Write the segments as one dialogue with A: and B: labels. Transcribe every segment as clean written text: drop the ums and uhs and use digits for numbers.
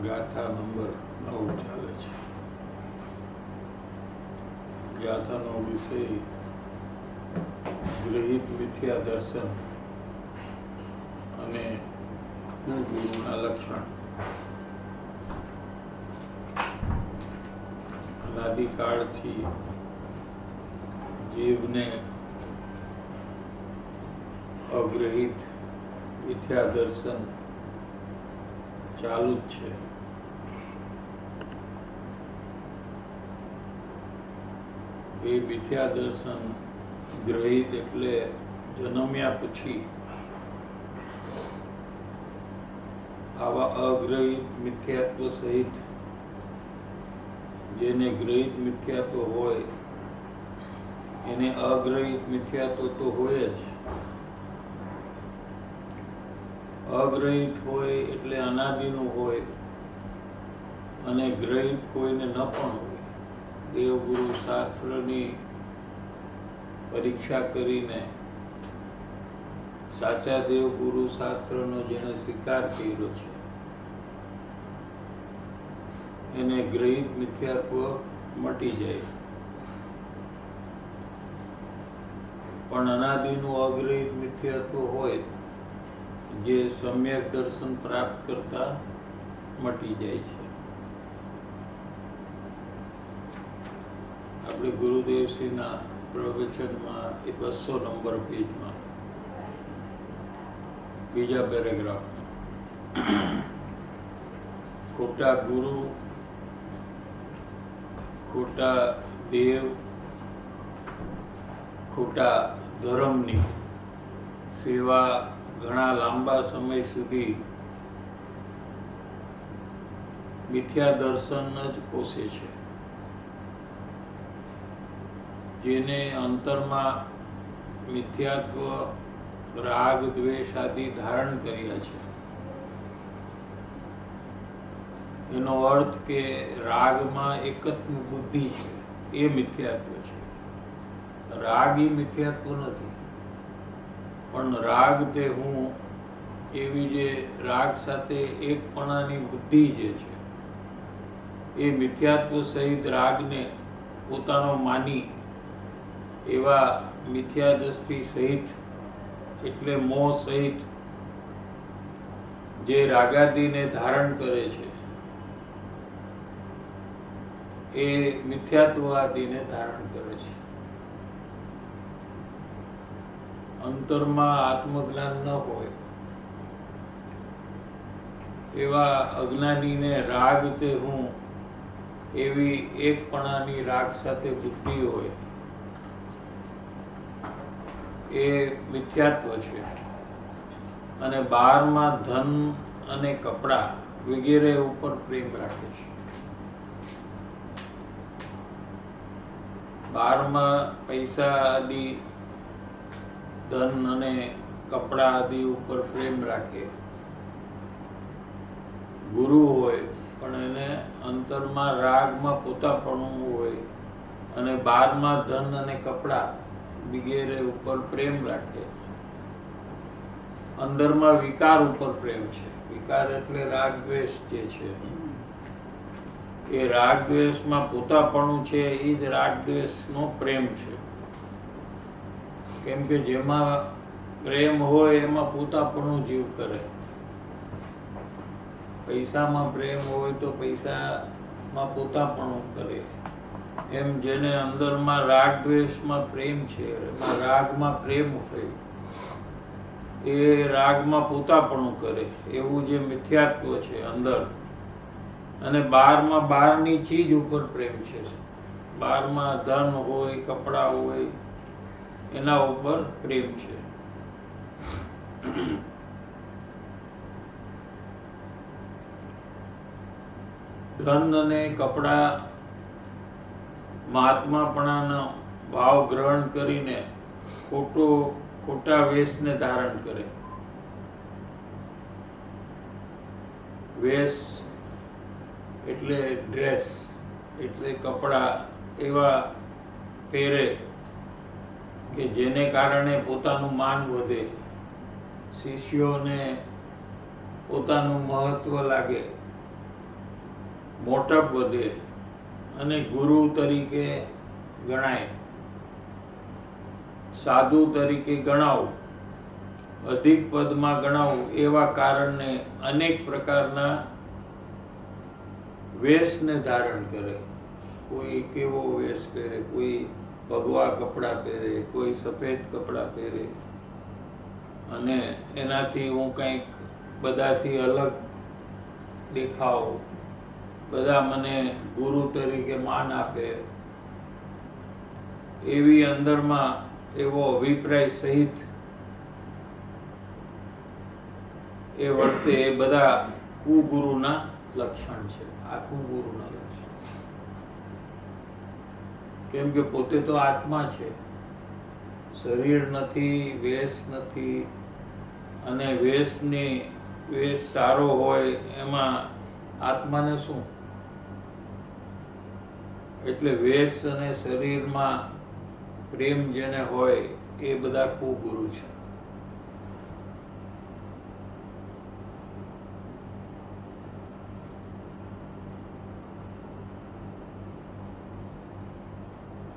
A: ગાથા નંબર 9 ચાલે છે. ગાથાનો વિષય ગૃહિત મિથ્યા દર્શન અને કુગુરુના લક્ષણ. અનાદિકાળથી જીવને અગ્રહિત મિથ્યા દર્શન ચાલુ જ છે. એ મિથ્યા દર્શન ગ્રહિત એટલે જન્મ્યા પછી આવા અગ્રહિત મિથ્યાત્વ સહિત જેને ગ્રહિત મિથ્યાત્વ હોય એને અગ્રહિત મિથ્યાત્વ તો હોય જ. અગ્રહિત હોય એટલે અનાદિનું હોય અને ગ્રહિત કોઈને ન પણ હોય. દેવગુરુ શાસ્ત્રની પરીક્ષા કરીને સાચા દેવગુરુ શાસ્ત્રનો જેણે સ્વીકાર કર્યો છે એને ગ્રહિત મિથ્યાત્વ મટી જાય. પણ અનાદિનું અગ્રહિત મિથ્યાત્વ હોય જે સમ્યક દર્શન પ્રાપ્ત કરતા મટી જાય છે. આપણે ગુરુદેવશ્રીના પ્રવચનમાં એ 200 નંબર પેજમાં બીજા પેરેગ્રાફ, ખોટા ગુરુ, ખોટા દેવ, ખોટા ધર્મની સેવા ઘણા લાંબા સમય સુધી મિથ્યા દર્શન જ પોષે છે. જેને અંતરમાં મિથ્યાત્વ, રાગ, દ્વેષ આદિ ધારણ કર્યા છે. એનો અર્થ કે રાગમાં એકત્વ બુદ્ધિ છે, એ મિથ્યાત્વ છે. રાગ એ મિથ્યાત્વ નથી, પણ રાગ તે હું એવી જે રાગ સાથે એકપણાની બુદ્ધિ જે છે એ મિથ્યાત્વ સહિત રાગને પોતાનો માની એવા મિથ્યા દ્રષ્ટિ સહિત એટલે મોહ સહિત જે રાગાદિને ધારણ કરે છે એ મિથ્યાત્વાદિને ધારણ કરે છે. અંતરમાં આત્મજ્ઞાન ન હોય એવા અજ્ઞાનીને રાગ તે હું એવી એકપણાની રાગ સાથે બુદ્ધિ હોય એ મિથ્યાત્વ છે. અને બહારમાં ધન અને કપડા વગેરે ઉપર પ્રેમ રાખે છે. બહારમાં પૈસા આદિ, ધન અને કપડા આદિ ઉપર પ્રેમ રાખે. ગુરુ હોય પણ એને અંતરમાં રાગમાં પોતાપણું હોય અને બહારમાં ધન અને કપડા વગેરે ઉપર પ્રેમ રાખે. અંદરમાં વિકાર ઉપર પ્રેમ છે. વિકાર એટલે રાગ દ્વેષ જે છે એ રાગ દ્વેષમાં પોતાપણું છે એ જ રાગ દ્વેષનો પ્રેમ છે. કેમ કે જેમાં પ્રેમ હોય એમાં પોતાપણું જીવ કરે. પૈસામાં પ્રેમ હોય તો પૈસામાં પોતાપણું કરે. એમ જેને અંદરમાં રાગ દ્વેષમાં પ્રેમ છે, એમાં રાગમાં પ્રેમ હોય એ રાગમાં પોતાપણું કરે. એવું જે મિથ્યાત્વ છે અંદર, અને બહારમાં બહારની ચીજ ઉપર પ્રેમ છે. બહારમાં ધન હોય, કપડા હોય, એના ઉપર પ્રેમ છે. ધન અને કપડા મહાત્માપણાનો ભાવ ગ્રહણ કરીને ખોટા વેશને ધારણ કરે. વેશ એટલે ડ્રેસ એટલે કપડા એવા પહેરે કે જેને કારણે પોતાનું માન વધે, શિષ્યોને પોતાનું મહત્વ લાગે, મોટપ વધે અને ગુરુ તરીકે ગણાય, સાધુ તરીકે ગણાવું, અધિક પદમાં ગણાવું, એવા કારણને અનેક પ્રકારના વેશને ધારણ કરે. કોઈ કેવો વેશ પહેરે, કોઈ ભગવા કપડા પહેરે, કોઈ સફેદ કપડા પહેરે, અને એનાથી હું કંઈક બધાથી અલગ દેખાવ, બધા મને ગુરુ તરીકે માન આપે, એવી અંદરમાં એવો અભિપ્રાય સહિત એ વર્તે, એ બધા કુગુરુના લક્ષણ છે. આ કુગુરુના લક્ષણ, કેમ કે પોતે તો આત્મા છે, શરીર નથી, વેશ નથી. અને વેશ સારો હોય એમાં આત્માને શું? એટલે વેશ અને શરીરમાં પ્રેમ જેને હોય એ બધા કુગુરુ છે.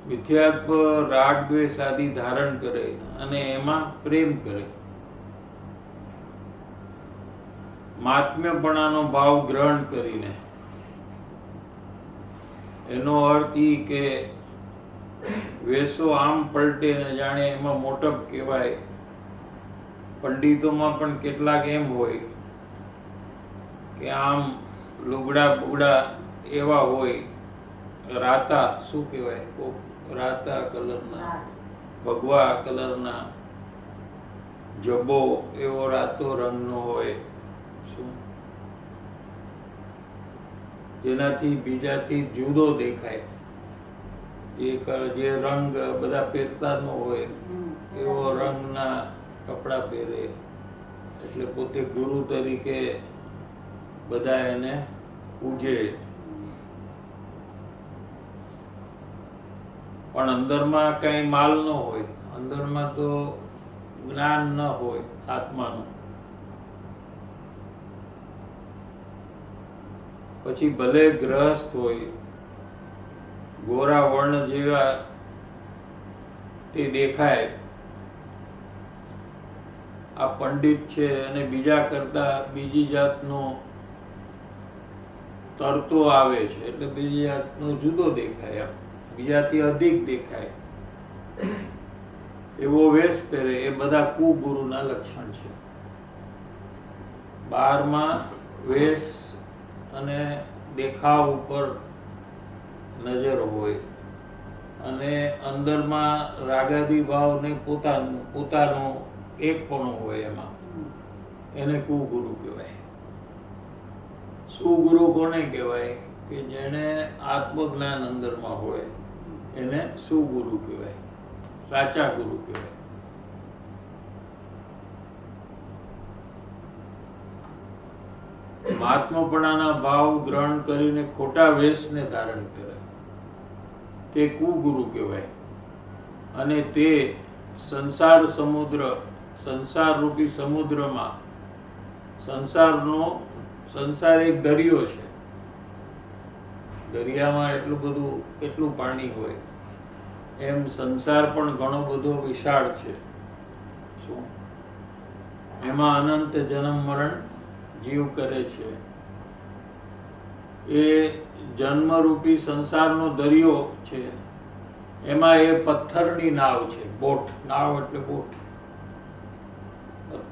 A: મિથ્યાત્વ રાગ દ્વેષ આદિ ધારણ કરે અને એમાં પ્રેમ કરે. મહાત્મ્યપણાનો ભાવ ગ્રહણ કરીને, એનો અર્થ ઈ કે વેસો આમ પલટે ને જાણે એમાં મોટપ કહેવાય. પંડિતોમાં પણ કેટલાક એમ હોય કે આમ લુગડા બુગડા એવા હોય, રાતા શું કહેવાય, રાતા કલરના, ભગવા કલરના, જબો એવો રાતો રંગનો હોય, શું જેનાથી બીજાથી જુદો દેખાય. જે રંગ બધા પહેરતા ન હોય એવો રંગના કપડા પહેરે, એટલે પોતે ગુરુ તરીકે બધા એને પૂજે. પણ અંદરમાં કઈ માલ ન હોય, અંદરમાં તો જ્ઞાન ન હોય આત્માનું. પછી ભલે ગ્રહસ્થ હોય, ગોરા વર્ણ જેવા તે દેખાય, આ પંડિત છે અને બીજા કરતા બીજી જાતનો તરતો આવે છે, એટલે બીજી જાતનો જુદો દેખાય, બીજાથી અધિક દેખાય, એવો વેશ પહેરે, એ બધા કુગુરુના લક્ષણ છે. બહારમાં વેશ અને દેખાવ ઉપર નજર હોય અને અંદરમાં રાગાદી ભાવ ને પોતાનો એકપણું હોય, એમાં એને કુગુરુ કહેવાય. સુગુરુ કોને કહેવાય? કે જેને આત્મજ્ઞાન અંદરમાં હોય એને સુગુરુ કહેવાય, સાચા ગુરુ કહેવાય. મહાત્માપણાના ભાવ ગ્રહણ કરીને ખોટા વેશને ધારણ કરે તે કુગુરુ કહેવાય. અને તે સંસાર રૂપી સમુદ્રમાં, સંસાર એક દરિયો છે, દરિયામાં એટલું પાણી હોય, એમ સંસાર પણ ઘણો બધો વિશાળ છે. શું એમાં અનંત જન્મ મરણ જીવ કરે છે. એ જન્મરૂપી સંસારનો દરિયો છે, એમાં એ પથ્થરની નાવ છે. બોટ, નાવ એટલે બોટ.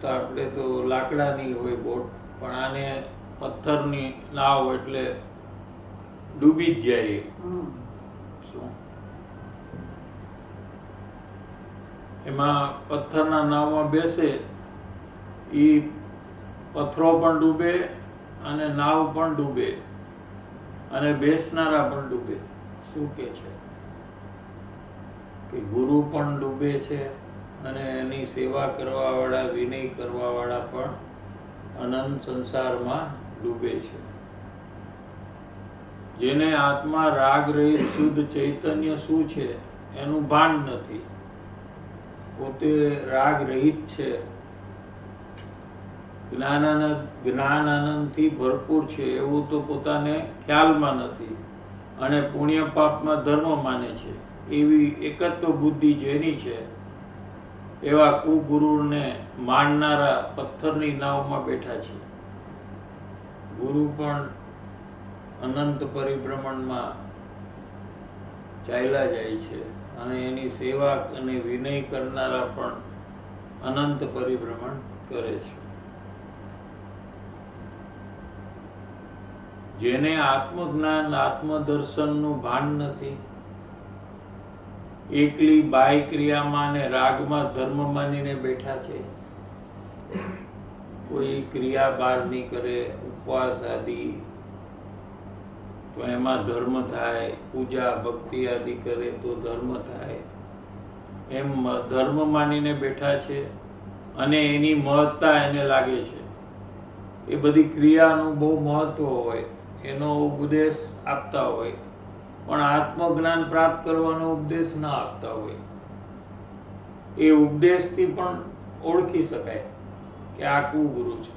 A: આપણે તો લાકડાની હોય બોટ, પણ આને પથ્થરની નાવ એટલે ડૂબી જ જાય. શું એમાં પથ્થરના નાવમાં બેસે, ઈ પથ્થરો પણ ડૂબે અને નાવ પણ ડૂબે અને બેસનારા પણ ડૂબે. શું કે છે કે ગુરુ પણ ડૂબે છે અને એની સેવા કરવા વાળા, વિનય કરવા વાળા પણ અનંત સંસારમાં ડૂબે છે. જેને આત્મા રાગ રહિત શુદ્ધ ચૈતન્ય શું છે એનું ભાન નથી, પોતે રાગ રહિત છે જ્ઞાન આનંદથી ભરપૂર છે એવું તો પોતાને ખ્યાલમાં નથી અને પુણ્ય પાપમાં ધર્મ માને છે. એવી એકત્વ બુદ્ધિ જેની છે એવા કુગુરુને માનનારા પથ્થરની નાવમાં બેઠા છે. ગુરુ પણ અનંત પરિભ્રમણમાં ચાલ્યા જાય છે અને એની સેવા અને વિનય કરનારા પણ અનંત પરિભ્રમણ કરે છે. જેને આત્મજ્ઞાન આત્મદર્શનનું ભાન નથી, એકલી બાહ્ય ક્રિયામાં અને રાગમાં ધર્મ માનીને બેઠા છે. કોઈ ક્રિયા બહાર નહીં કરે, ઉપવાસ આદિ તો એમાં ધર્મ થાય, પૂજા ભક્તિ આદિ કરે તો ધર્મ થાય, એમ ધર્મ માનીને બેઠા છે અને એની મહત્તા એને લાગે છે. એ બધી ક્રિયાનું બહુ મહત્વ હોય, એનો ઉપદેશ આપતા હોય, પણ આત્મજ્ઞાન પ્રાપ્ત કરવાનો ઉપદેશ ના આપતા હોય. એ ઉપદેશથી પણ ઓળખી શકાય કે આ કુગુરુ છે.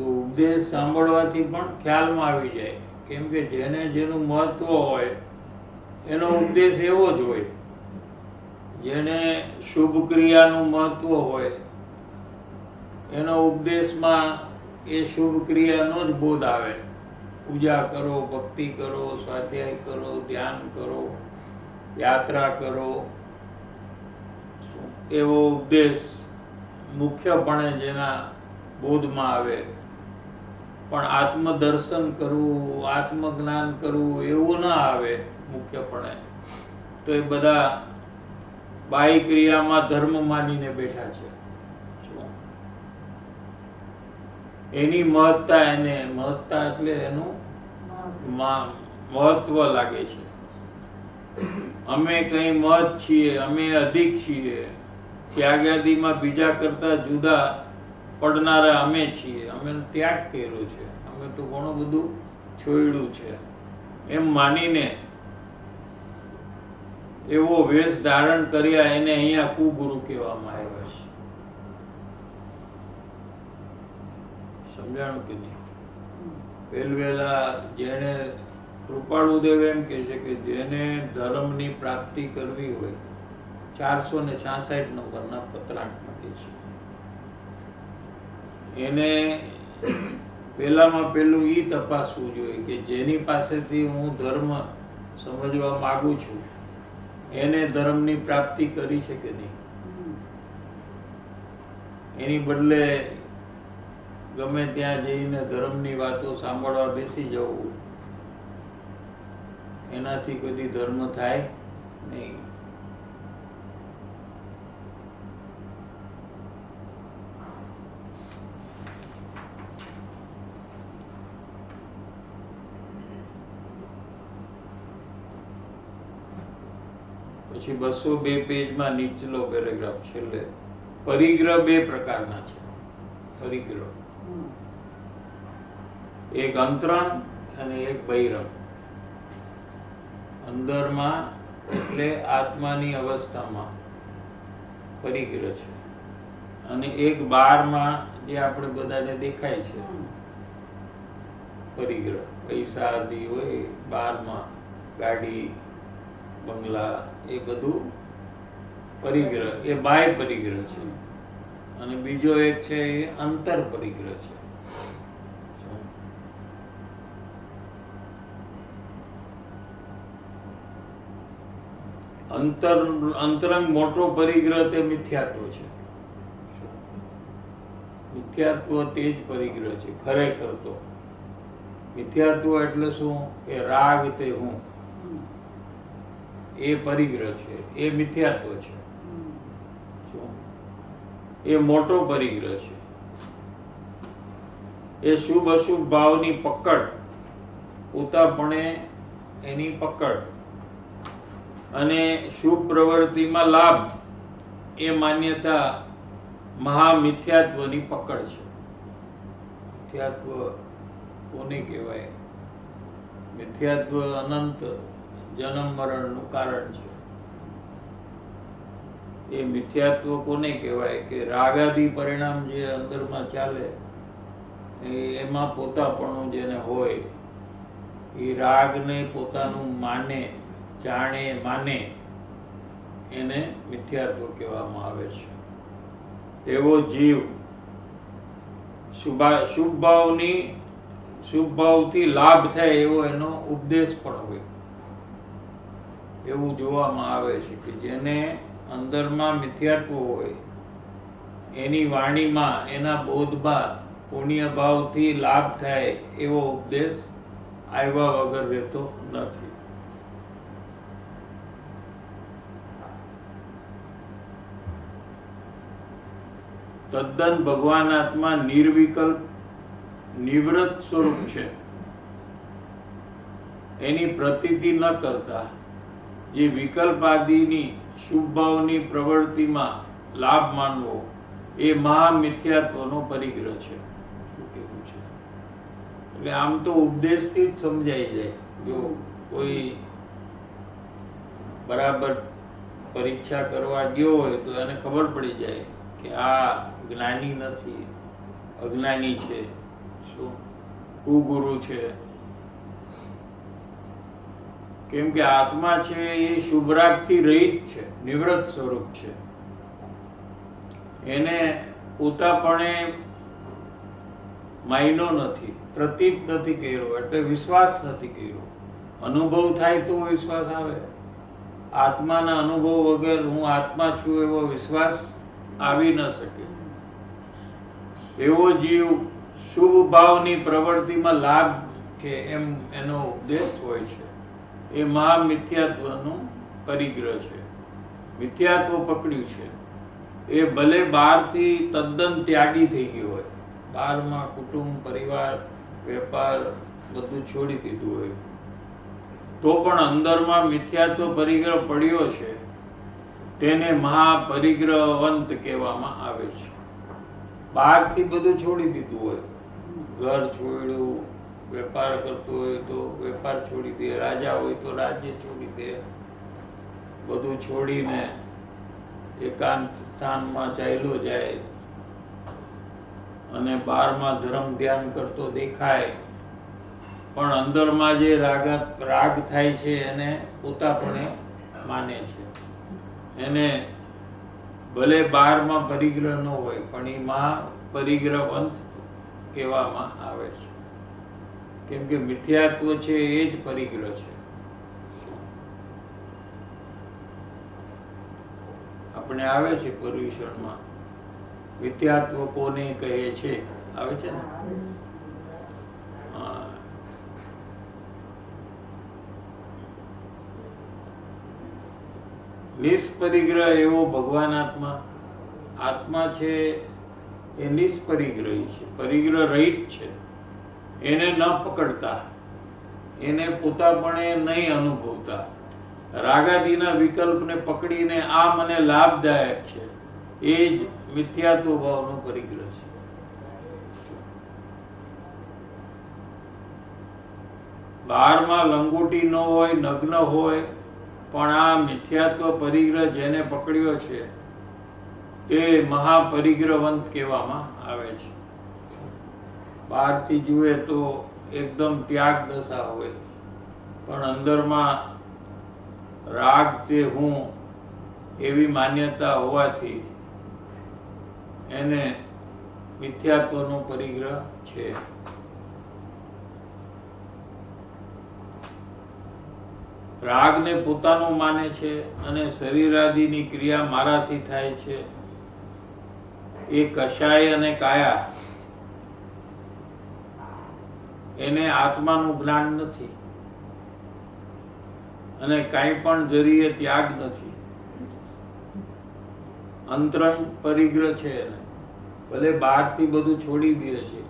A: ઉપદેશ સાંભળવાથી પણ ખ્યાલમાં આવી જાય, કેમ કે જેને જેનું મહત્વ હોય એનો ઉપદેશ એવો જ હોય. જેને શુભ ક્રિયાનું મહત્વ હોય એનો ઉપદેશમાં એ શુભ ક્રિયાનો જ બોધ આવે. પૂજા કરો, ભક્તિ કરો, સ્વાધ્યાય કરો, ધ્યાન કરો, યાત્રા કરો, એવો ઉપદેશ મુખ્યપણે જેના બોધમાં આવે. પણ આત્મદર્શન કરવું, આત્મજ્ઞાન કરવું એવું ના આવે મુખ્યપણે, તો એ બધા બાહ્ય ક્રિયામાં ધર્મ માનીને બેઠા છે. એની મહત્તા, એને મહત્તા એટલે એનું મહત્વ લાગે છે. અમે કઈ મહત છીએ, અમે અધિક છીએ, ત્યાગાદિમાં બીજા કરતા જુદા પડનારા અમે છીએ, અમે ત્યાગ કર્યો છે, અમે તો ઘણું બધું છોડ્યું છે, એમ માનીને એવો વેશ ધારણ કર્યા એને અહીંયા કુગુરુ કહેવામાં આવ્યા છે. સમજાણું કે નહીં? પહેલા જેને કૃપાળુદેવ એમ કે છે કે જેને ધર્મની પ્રાપ્તિ કરવી હોય 466 નંબરના પત્રાંકમાં કે છે, એને પહેલામાં પહેલું ઈ તપાસવું જોઈએ કે જેની પાસેથી હું ધર્મ સમજવા માંગુ છું એને ધર્મની પ્રાપ્તિ કરી છે કે નહીં. એની બદલે ગમે ત્યાં જઈને ધર્મની વાતો સાંભળવા બેસી જવું, એનાથી કદી ધર્મ થાય નહીં. પછી 202 પેજમાં નીચલો પેરેગ્રાફ છેલ્લે, પરિગ્રહ 2 પ્રકારના છે. પરિગ્રહ એક અંતરંગ અને એક બહિરંગ. અંદરમાં એટલે આત્માની અવસ્થામાં પરિગ્રહ છે, અને એક બહારમાં જે આપણે બધાને દેખાય છે પરિગ્રહ. પૈસા આદિ હોય બહારમાં, ગાડી બંગલા, એ બધું પરિગ્રહ, એ બાહ્ય પરિગ્રહ છે. અને બીજો એક છે એ અંતર પરિગ્રહ છે. અંતરંગ મોટો પરિગ્રહ તે મિથ્યાત્વ છે. મિથ્યાત્વ તે જ પરિગ્રહ છે ખરેખર તો. મિથ્યાત્વ એટલે શું? કે રાગ તે હું, એ પરિગ્રહ છે, એ મિથ્યાત્વ છે. એ મોટો પરિગ્રહ છે. એ શુભ અશુભ ભાવની પકડ, પોતાપણે એની પકડ, અને શુભ પ્રવૃત્તિમાં લાભ, એ માન્યતા મહામિથ્યાત્વની પકડ છે. મિથ્યાત્વ કોને કહેવાય? મિથ્યાત્વ અનંત જન્મ મરણનું કારણ છે. એ મિથ્યાત્વ કોને કહેવાય કે રાગાદી પરિણામ જે અંદરમાં ચાલે એમાં પોતાપણું જેને હોય, એ રાગને પોતાનું માને, જાણે, માને, એને મિથ્યાત્વ કહેવામાં આવે છે. એવો જીવ શુભ ભાવથી લાભ થાય એવો એનો ઉપદેશ પણ હોય, એવું જોવામાં આવે છે કે જેને અંદરમાં મિથ્યાત્વ હોય એની વાણીમાં, એના બોધમાં પુણ્ય ભાવથી લાભ થાય એવો ઉપદેશ આવ્યા વગર રહેતો નથી. તદ્દન ભગવાન આત્મા નિર્વિકલ્પ નિવૃત્ત સ્વરૂપ છે. એની પ્રતીતિ ન કરતા જે વિકલ્પ આદિની શુભ ભાવની પ્રવૃત્તિમાં લાભ માનવો એ મહામિથ્યાત્વનો પરિગ્રહ છે. એટલે આમ તો ઉપદેશથી જ સમજાઈ જાય. જો કોઈ બરાબર પરીક્ષા કરવા ગયો હોય તો એને ખબર પડી જાય કે આ જ્ઞાની નથી, અજ્ઞાની છે, શું કુગુરુ છે. કેમ કે આત્મા છે એ શુભરાગથી રહિત છે, નિવૃત્ત સ્વરૂપ છે. એને પોતાપણે માયનો નથી, પ્રતીત નથી કર્યો, એટલે વિશ્વાસ નથી કર્યો. અનુભવ થાય તો વિશ્વાસ આવે. આત્માના અનુભવ વગર હું આત્મા છું એવો વિશ્વાસ આવી ન શકે. એવો જીવ શુભ ભાવની પ્રવૃત્તિમાં લાભ છે એમ એનો ઉપદેશ હોય છે. એ મહામિથ્યાત્વનું પરિગ્રહ છે. મિથ્યાત્વ પકડ્યું છે. એ ભલે બહારથી તદ્દન ત્યાગી થઈ ગયો હોય, બહારમાં કુટુંબ, પરિવાર, વેપાર બધું છોડી દીધું હોય, તો પણ અંદરમાં મિથ્યાત્વ પરિગ્રહ પડ્યો છે. તેને મહાપરિગ્રહવંત કહેવામાં આવે છે. બહારથી બધું છોડી દીધું હોય, ઘર છોડ્યું, વેપાર કરતો હોય તો વેપાર છોડી દે, રાજા હોય તો રાજ્ય છોડી દે, બધું છોડીને એકાંત સ્થાનમાં ચાલ્યો જાય અને બહારમાં ધર્મ ધ્યાન કરતો દેખાય, પણ અંદરમાં જે રાગ થાય છે એને પોતાપણે માને છે. એને ભલે બહારમાં પરિગ્રહ ન હોય પણ એ મહાપરિગ્રહવંત કહેવામાં આવે છે. કેમ કે મિથ્યાત્વ છે એ જ પરિગ્રહ છે. આપણે આવે છે પર્યુષણમાં, મિથ્યાત્વ કોને કહે છે, આવે છે ને. નિષ્પરિગ્રહ એવો ભગવાન આત્મા. આત્મા છે એ નિષ્પરિગ્રહી છે, પરિગ્રહ રહિત છે. એને ન પકડતા, એને પોતાપણે નહીં અનુભવતા, રાગાદિના વિકલ્પને પકડીને આ મને લાભદાયક છે, એ જ મિથ્યાત્વ ભાવનો પરિગ્રહ છે. બહારમાં લંગોટી ન હોય, નગ્ન હોય, પણ આ મિથ્યાત્વ પરિગ્રહ જેને પકડ્યો છે તે મહાપરિગ્રહવંત કહેવામાં આવે છે. બહારથી જુએ તો એકદમ ત્યાગ દશા હોય, પણ અંદરમાં રાગ છે, હું એવી માન્યતા હોવાથી એને મિથ્યાત્વનો પરિગ્રહ છે. રાગને પોતાનું માને છે અને શરીરાદિની ક્રિયા મારાથી થાય છે. એ કશાય અને કાયા, એને આત્માનું જ્ઞાન નથી અને કાંઈ પણ જરીએ ત્યાગ નથી. અંતરંગ પરિગ્રહ છે એને. ભલે બહારથી બધું છોડી દે છે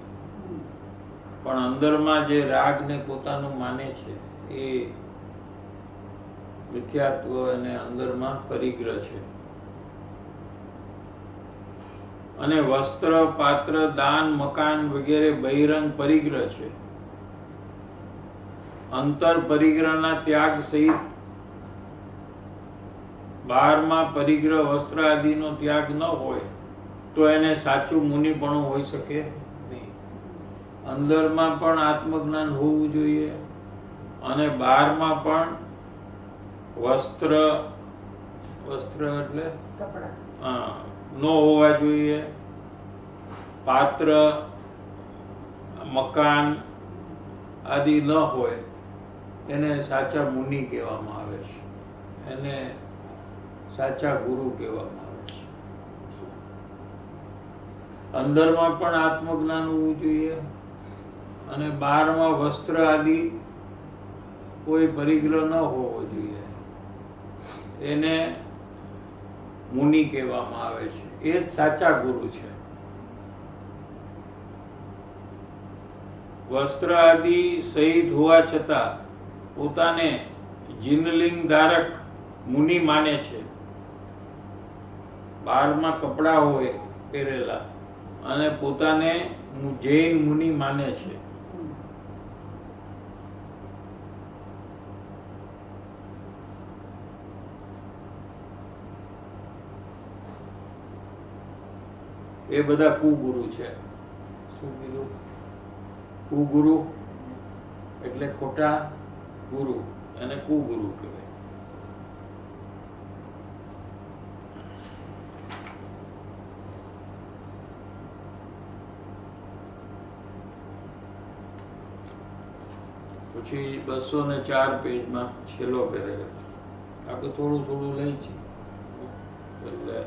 A: પણ અંદરમાં જે રાગને પોતાનું માને છે એ મિથ્યાત્વ અને અંદરમાં પરિગ્રહ છે. અને વસ્ત્ર, પાત્ર, દાન, મકાન વગેરે બહિરંગ પરિગ્રહ છે. અંતર પરિગ્રહના ત્યાગ સહિત બહારમાં પરિગ્રહ વસ્ત્ર આદિનો ત્યાગ ન હોય તો એને સાચું મુનિપણું હોઈ શકે નહીં. અંદરમાં પણ આત્મજ્ઞાન હોવું જોઈએ અને બહારમાં પણ વસ્ત્ર એટલે ન હોવા જોઈએ. પાત્ર મકાન આદિ ન હોય એને સાચા મુનિ કહેવામાં આવે છે, એને સાચા ગુરુ કહેવામાં આવે છે. અંદરમાં પણ આત્મજ્ઞાન હોવું જોઈએ અને બહારમાં વસ્ત્ર આદિ કોઈ પરિગ્રહ ન હોવો જોઈએ, એને મુનિ કહેવામાં આવે છે. એ જ સાચા ગુરુ છે. વસ્ત્ર આદિ સહિત હોવા છતાં પોતાને જીનલિંગ ધારક મુનિ માને છે. બહારમાં કપડા હોય પહેરેલા અને પોતાને જૈન મુનિ માને છે. એ બધા કુગુરુ છે. શું કીધું? કુગુરુ એટલે ખોટા ગુરુ, એને કુગુરુ કહેવાય. પછી 204 પેજમાં છેલ્લો પેરેગ્રાફ. આપણે થોડું થોડું લઈ છીએ. એટલે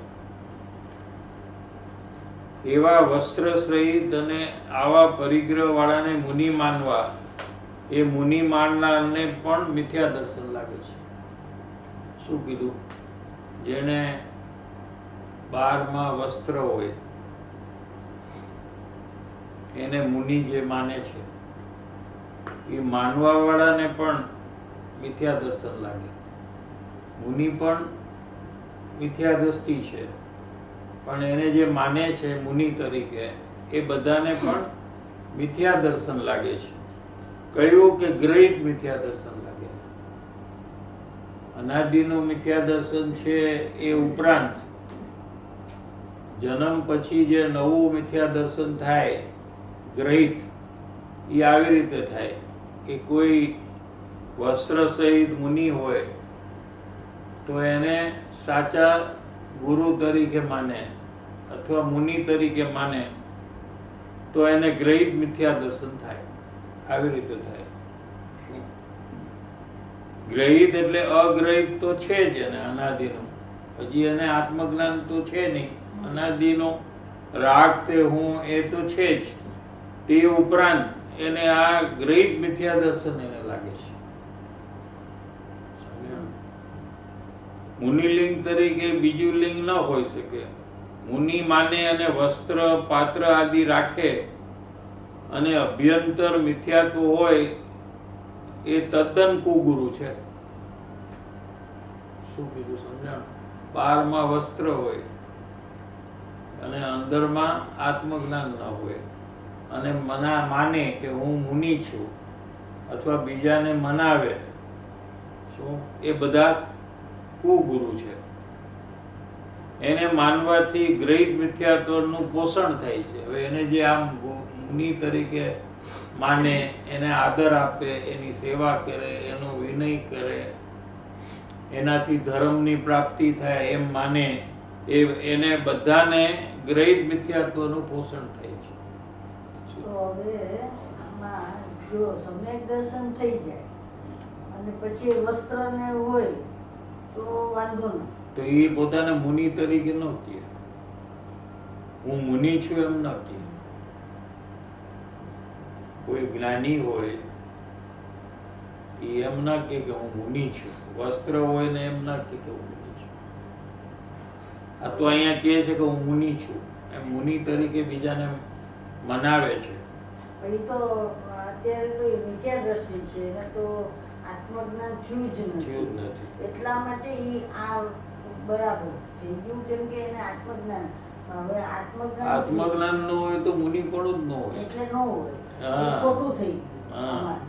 A: એવા વસ્ત્ર સહિત અને આવા પરિગ્રહ વાળાને મુનિ માનવા એ મુનિ માનનારને પણ મિથ્યા દર્શન લાગે છે. શું કીધું? જેને બારમાં વસ્ત્ર હોય એને મુનિ જે માને છે એ માનવા વાળાને પણ મિથ્યા દર્શન લાગે. મુનિ પણ મિથ્યા દ્રષ્ટિ છે, પણ એને જે માને છે મુનિ તરીકે એ બધાને પણ મિથ્યા દર્શન લાગે છે. કહ્યું કે ગ્રહિત મિથ્યા દર્શન લાગે. અનાદિનું મિથ્યા દર્શન છે એ ઉપરાંત જન્મ પછી જે નવું મિથ્યા દર્શન થાય ગ્રહિત, એ આવી રીતે થાય કે કોઈ વસ્ત્ર સહિત મુનિ હોય તો એને સાચા ગુરુ તરીકે માને અથવા મુનિ તરીકે માને તો એને ગ્રહિત મિથ્યા દર્શન થાય. આવી રીતે થાય. ગ્રહિત એટલે અગ્રહિત તો છે જ એને અનાદિનું, હજી એને આત્મજ્ઞાન તો છે નહીં. અનાદિનો રાગ તે હું એ તો છે જ, તે ઉપરાંત એને આ ગ્રહિત મિથ્યા દર્શન એને લાગે છે. મુનિલિંગ તરીકે બીજું લિંગ ન હોઈ શકે. મુનિ માને અને વસ્ત્ર પાત્ર આદિ રાખે અને અભ્યંતર મિથ્યાત્વ હોય એ તદ્દન કુગુરુ છે. શું કીધું સમજાણું? બહારમાં વસ્ત્ર હોય અને અંદરમાં આત્મજ્ઞાન ન હોય અને માને કે હું મુનિ છું અથવા બીજાને મનાવે શું, એ બધા કુગુરુ છે. એને માનવાથી ગ્રહિત મિથ્યાત્વનું પોષણ થાય છે. હવે એને જે આમ મુનિ તરીકે માને, એને આદર આપે, એની સેવા કરે, એનો વિનય કરે, એનાથી ધર્મની પ્રાપ્તિ થાય એમ માને, એને બધાને ગ્રહિત મિથ્યાત્વનું પોષણ થાય છે.
B: તો હવે આમાં જો સમ્યક દર્શન થઈ જાય અને પછી વસ્ત્ર ને હોય તો વાંધો નહીં.
A: તો એ પોતાને મુનિ તરીકે ન કહે. હું મુનિ છું એમ ન કહે. કોઈ જ્ઞાની હોય એ એમ ના કહે કે હું મુનિ છું. વસ્ત્ર હોય ને એમ ના કહે કે હું મુનિ છું. આ તો અહીંયા કહે છે કે હું મુનિ છું, એમ મુનિ તરીકે બીજાને મનાવે છે.
B: પણ એ તો અત્યારે તો મિથ્યા દ્રષ્ટિ છે, એને તો આત્મજ્ઞાન થયું જ નથી. એટલા માટે આ બરાબર થઈ ગયું, કેમ કે એને આત્મજ્ઞાન, હવે
A: આત્મજ્ઞાન ન હોય તો મુનિ પણ જ ન હોય,
B: એટલે ન હોય, ખોટું થઈ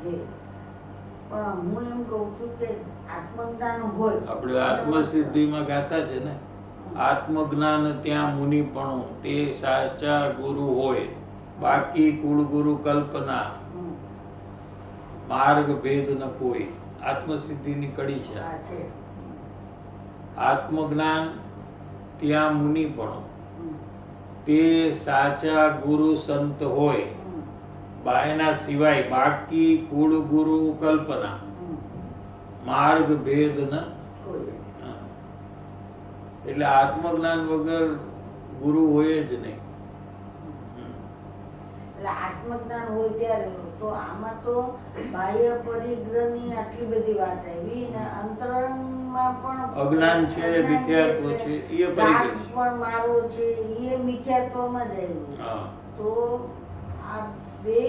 B: ગયું. પણ હું એમ કહું છું કે આત્મજ્ઞાન હોય.
A: આપણે આત્મસિદ્ધિમાં ગાથા છે ને, આત્મજ્ઞાન ત્યાં મુનિપણું તે સાચા ગુરુ હોય, બાકી કુળગુરુ કલ્પના, માર્ગ ભેદ ન કોઈ. આત્મસિદ્ધિની કડી છે.
B: આ છે.
A: આત્મજ્ઞાન ત્યાં મુનિપણું તે સાચા ગુરુ સંત હોય, એના સિવાય બાકી કુળ ગુરુ કલ્પના, માર્ગ ભેદ ન
B: કોઈ.
A: એટલે આત્મજ્ઞાન વગર ગુરુ હોય જ નહીં.
B: એટલે આત્મજ્ઞાન હોય ત્યારે તો આમાં તો બાહ્ય પરિગ્રહની આટલી બધી વાત આવી ને અંતરંગમાં પણ
A: અજ્ઞાન છે, મિથ્યાત્વ છે, એ પરિગ્રહ છે.
B: પણ મારો છે એ મિથ્યાત્વમાં જ આવ્યું.
A: હા.
B: તો આ બે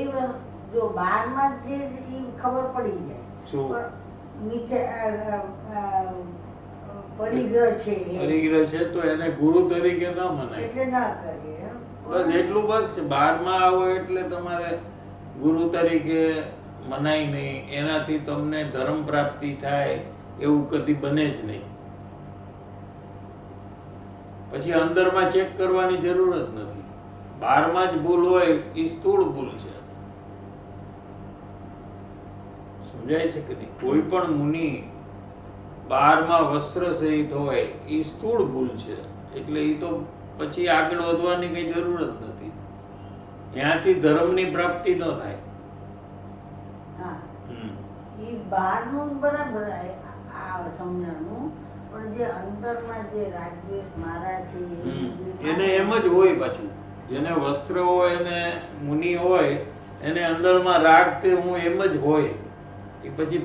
B: જો બારમાં જે ઈ ખબર પડી જાય.
A: શું?
B: પણ પરિગ્રહ છે
A: પરિગ્રહ છે તો એને ગુરુ તરીકે ન મનાય.
B: એટલે ના કરીએ.
A: બસ એટલું બસ. 12માં આવો એટલે તમારે ગુરુ તરીકે મનાય નહીં. એનાથી તમને ધર્મ પ્રાપ્તિ થાય એવું કદી બને જ નહીં. પછી અંદરમાં ચેક કરવાની જરૂર જ નથી. 12માં જ ભૂલ હોય એ સ્થૂળ ભૂલ છે. સમજાય છે કે નહીં? કોઈ પણ મુનિ 12માં વસ્ત્ર સહિત હોય એ સ્થૂળ ભૂલ છે. એટલે એ તો પછી આગળ વધવાની કઈ જરૂર જ નથી. ત્યાંથી ધર્મની પ્રાપ્તિ ન થાય.
B: હા, ઈ બહારનું બરાબર આ સમજણનું, પણ જે અંતરમાં જે રાગદ્વેષ મારા છે
A: એને એમ જ હોય. પાછું જેને વસ્ત્ર હોય અને મુનિ હોય એને અંદરમાં રાગ તે હું એમ જ હોય. એ પછી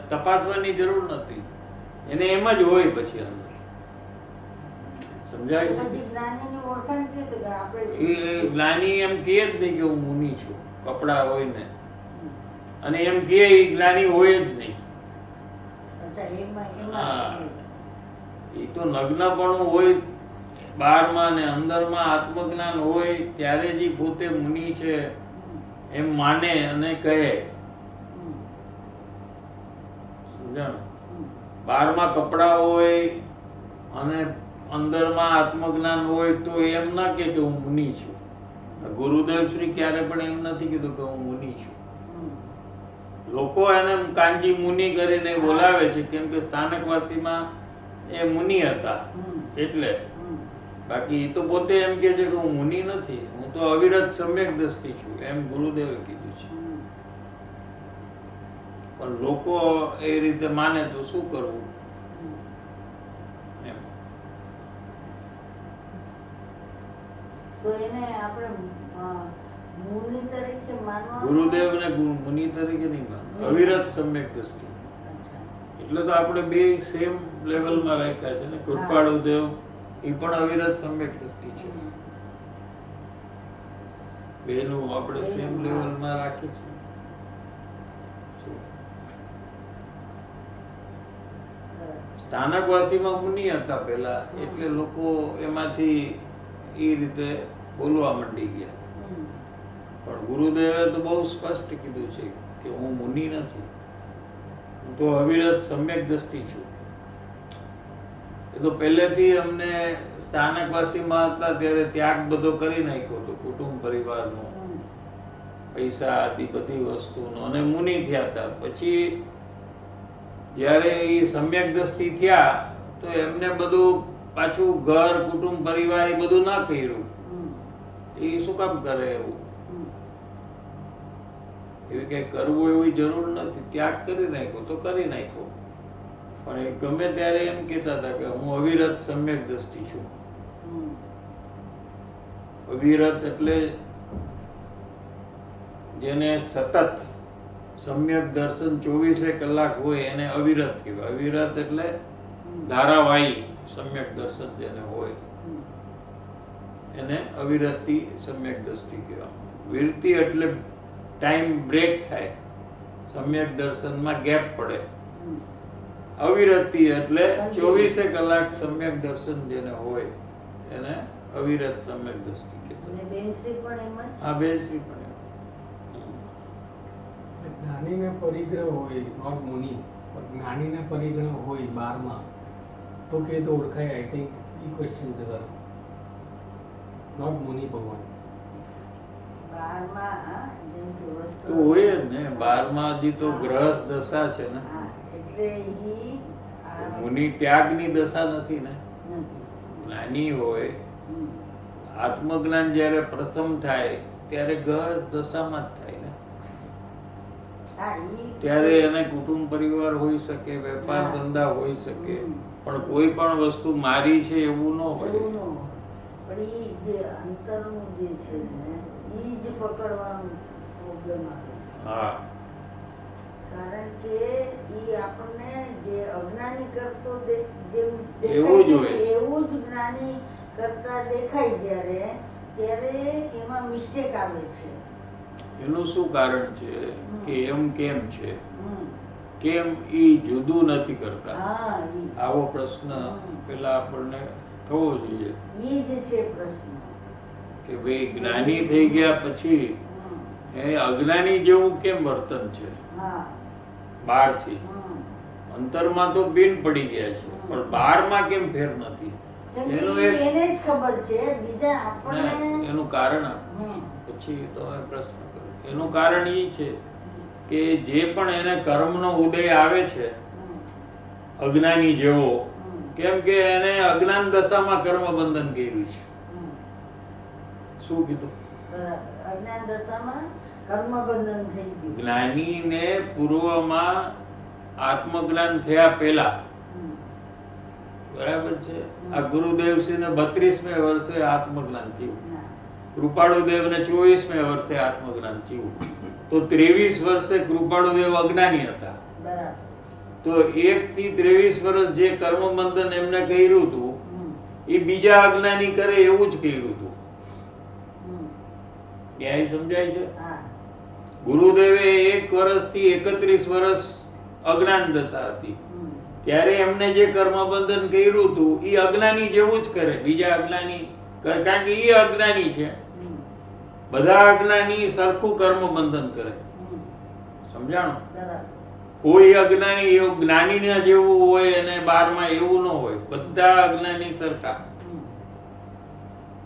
A: તપાસવાની જરૂર નથી. એને એમ જ હોય પછી અંદર. સમજાય છે?
B: પછી જ્ઞાનીની ઓળખાણ કેવી રીતે કે આપણે
A: એ જ્ઞાની એમ કહે જ નહીં કે હું મુનિ છું. કપડા હોય ને અને એમ કે એ જ્ઞાની હોય જ નહીં.
B: અચ્છા, એમાં
A: હા, એ તો નગ્નપણું હોય 12માં ને અંદરમાં આત્મજ્ઞાન હોય ત્યારે જ ઈ પોતે મુનિ છે એમ માને અને કહે. સમજાણું? 12માં કપડા હોય અને અંદરમાં આત્મજ્ઞાન હોય તો એમ ના કે હું મુનિ છું. ગુરુદેવ શ્રી ક્યારે પણ એમ નથી કીધું કે હું મુનિ છું. લોકો એને કાંજી મુનિ કરીને બોલાવે છે કેમ કે સ્થાનકવાસીમાં એ મુનિ હતા એટલે. બાકી એ તો પોતે એમ કે છે કે હું મુનિ નથી, હું તો અવિરત સમ્યક દ્રષ્ટિ છું, એમ ગુરુદેવે કીધું છે. પણ લોકો એ રીતે માને તો શું કરવું? એમ.
B: તો એને આપણે મુનિ તરીકે માનવા,
A: ગુરુદેવને મુનિ તરીકે નહીં માનવું. અવિરત સમ્યક દ્રષ્ટિ. એટલે તો આપણે બે સેમ લેવલમાં રાખ્યા છે ને. કૃપાળુ દેવ એ પણ અવિરત સમ્યક દ્રષ્ટિ છે. બેનું આપણે સેમ લેવલમાં રાખીએ છીએ. સ્થાનકવાસીમાં મુનિ હતા પેલા, એટલે લોકો એમાંથી એ રીતે બોલવા માંડી ગયા. પણ ગુરુદેવે તો બહુ સ્પષ્ટ કીધું છે કે હું મુનિ નથી, હું તો અવિરત સમ્યક દ્રષ્ટિ છું. એ તો પહેલેથી અમને સ્થાનકવાસીમાં હતા ત્યારે ત્યાગ બધો કરી નાખ્યો હતો, કુટુંબ પરિવારનો, પૈસા આદિ બધી વસ્તુનો, અને મુનિ થયા હતા. પછી જ્યારે એ સમ્યક દ્રષ્ટિ થયા તો એમને બધું પાછું ઘર કુટુંબ પરિવાર એ બધું ના કર્યું. એ શું કામ કરે? એવું કઈ કરવું એવી જરૂર નથી. ત્યાગ કરી નાખ્યો તો કરી નાખ્યો. પણ એ ગમે ત્યારે એમ કહેતા હતા કે હું અવિરત સમ્યક દ્રષ્ટિ છું. અવિરત એટલે જેને સતત સમ્યક દર્શન 24 કલાક હોય એને અવિરત કહેવાય. અવિરત એટલે ધારાવાહી સમ્યક દર્શન જેને હોય એને અવિરતિ સમ્યક દ્રષ્ટિ કહેવાય. વિરતિ એટલે ટાઈમ બ્રેક થાય, સમ્યક દર્શનમાં ગેપ પડે. અવિરતિ એટલે 24 કલાક સમ્યક દર્શન જેને હોય એને અવિરત સમ્યક દ્રષ્ટિ કહેવાય. હા, બેનશ્રી પણ
C: જ્ઞાનીને પરિગ્રહ હોય, નોટ મુનિ. જ્ઞાનીના પરિગણો હોય 12માં તો કે તો ઓળખાય. આઈ થિંક એ ક્વેશ્ચન છે તારો, નોટ મુનિ ભગવાન.
B: 12માં જેમ કે વસ્તુ
A: તો હોય જ ને, 12માં હજી તો ગ્રહસ્થ દશા છે ને,
B: હા, એટલે ઈ
A: મુનિ ત્યાગની દશા નથી ને.
B: નથી.
A: જ્ઞાની હોય,
B: હમ.
A: આત્મજ્ઞાન જ્યારે પ્રથમ થાય ત્યારે ગ્રહસ્થ દશામાં જ થાય ને.
B: હા, ઈ
A: ત્યારે એને કુટુંબ પરિવાર હોઈ શકે, વેપાર
B: હા.
A: ધંધા હોઈ શકે,
B: હમ.
A: પણ કોઈ પણ વસ્તુ મારી છે એવું ન હોય.
B: એવું ન હોય. પણ ઈ જે અંતરનું જે છે ને ઈ જ પકડવાનું પ્રોબ્લેમ આવે.
A: હા,
B: કારણ કે ઈ આપણને જે અજ્ઞાની કરતો જેમ
A: એવું જ
B: દેખાય છે
A: હોય.
B: ને, એવું જ જ્ઞાની કરતા દેખાય ત્યારે એમાં મિસ્ટેક આવે છે.
A: એનું શું કારણ છે કે એમ કેમ છે,
B: હમ.
A: કેમ ઈ જુદું નથી કરતા?
B: હા, ઈ.
A: આવો પ્રશ્ન પેલા આપણને થવો જોઈએ
B: ઈ જ છે પ્રશ્ન.
A: કે ભાઈ જ્ઞાની થઈ ગયા પછી
B: હમ.
A: એ અજ્ઞાની જેવું કેમ વર્તન છે
B: હા.
A: બહારથી?
B: હમ.
A: અંતરમાં તો બિન પડી ગયા છે, પણ બહારમાં કેમ ફેર નથી?
B: કેમ કે
A: એનું
B: ઈ એને જ ખબર છે, બીજા આપણને
A: એનું કારણ આપો.
B: હમ.
A: પછી તો હવે પ્રશ્ન કરો. એનું કારણ એ છે કે જે પણ એને કર્મનો ઉદય આવે છે
B: હમ.
A: અજ્ઞાની જેવો,
B: હમ.
A: કેમ કે એને અજ્ઞાન દશામાં કર્મ બંધન કર્યું છે.
B: હમ.
A: શું કીધું?
B: બરાબર. અજ્ઞાન દશામાં કર્મબંધન થઈ ગયું.
A: જ્ઞાનીને પૂર્વમાં આત્મજ્ઞાન થયા પહેલા,
B: હમ.
A: બરાબર છે, આ ગુરુદેવશ્રીને 32મે વર્ષે આત્મજ્ઞાન થયું,
B: ના.
A: કૃપાળુદેવને 24મે વર્ષે આત્મજ્ઞાન થયું, તો 23 વર્ષે કૃપાળુદેવ અજ્ઞાની હતા.
B: બરાબર.
A: તો 1 થી 23 વર્ષ જે કર્મબંધન એમને કર્યું હતું
B: હમ.
A: એ બીજા અજ્ઞાની કરે એવું જ કર્યું હતું.
B: હમ.
A: ન્યાય સમજાય છે?
B: હા.
A: ગુરુદેવે 1 વર્ષથી 31 વર્ષ અજ્ઞાન દશા હતી,
B: હમ.
A: ત્યારે એમને જે કર્મબંધન કર્યું હતું એ અજ્ઞાની જેવું જ કરે, બીજા અજ્ઞાની કારણ કે એ અજ્ઞાની છે.
B: હમ.
A: બધા અજ્ઞાની સરખું કર્મબંધન કરે.
B: હમ.
A: સમજાણું?
B: બરાબર.
A: કોઈ અજ્ઞાની એવું જ્ઞાનીના જેવું હોય અને 12માં એવું ન હોય. બધા અજ્ઞાની સરખા.
B: હમ.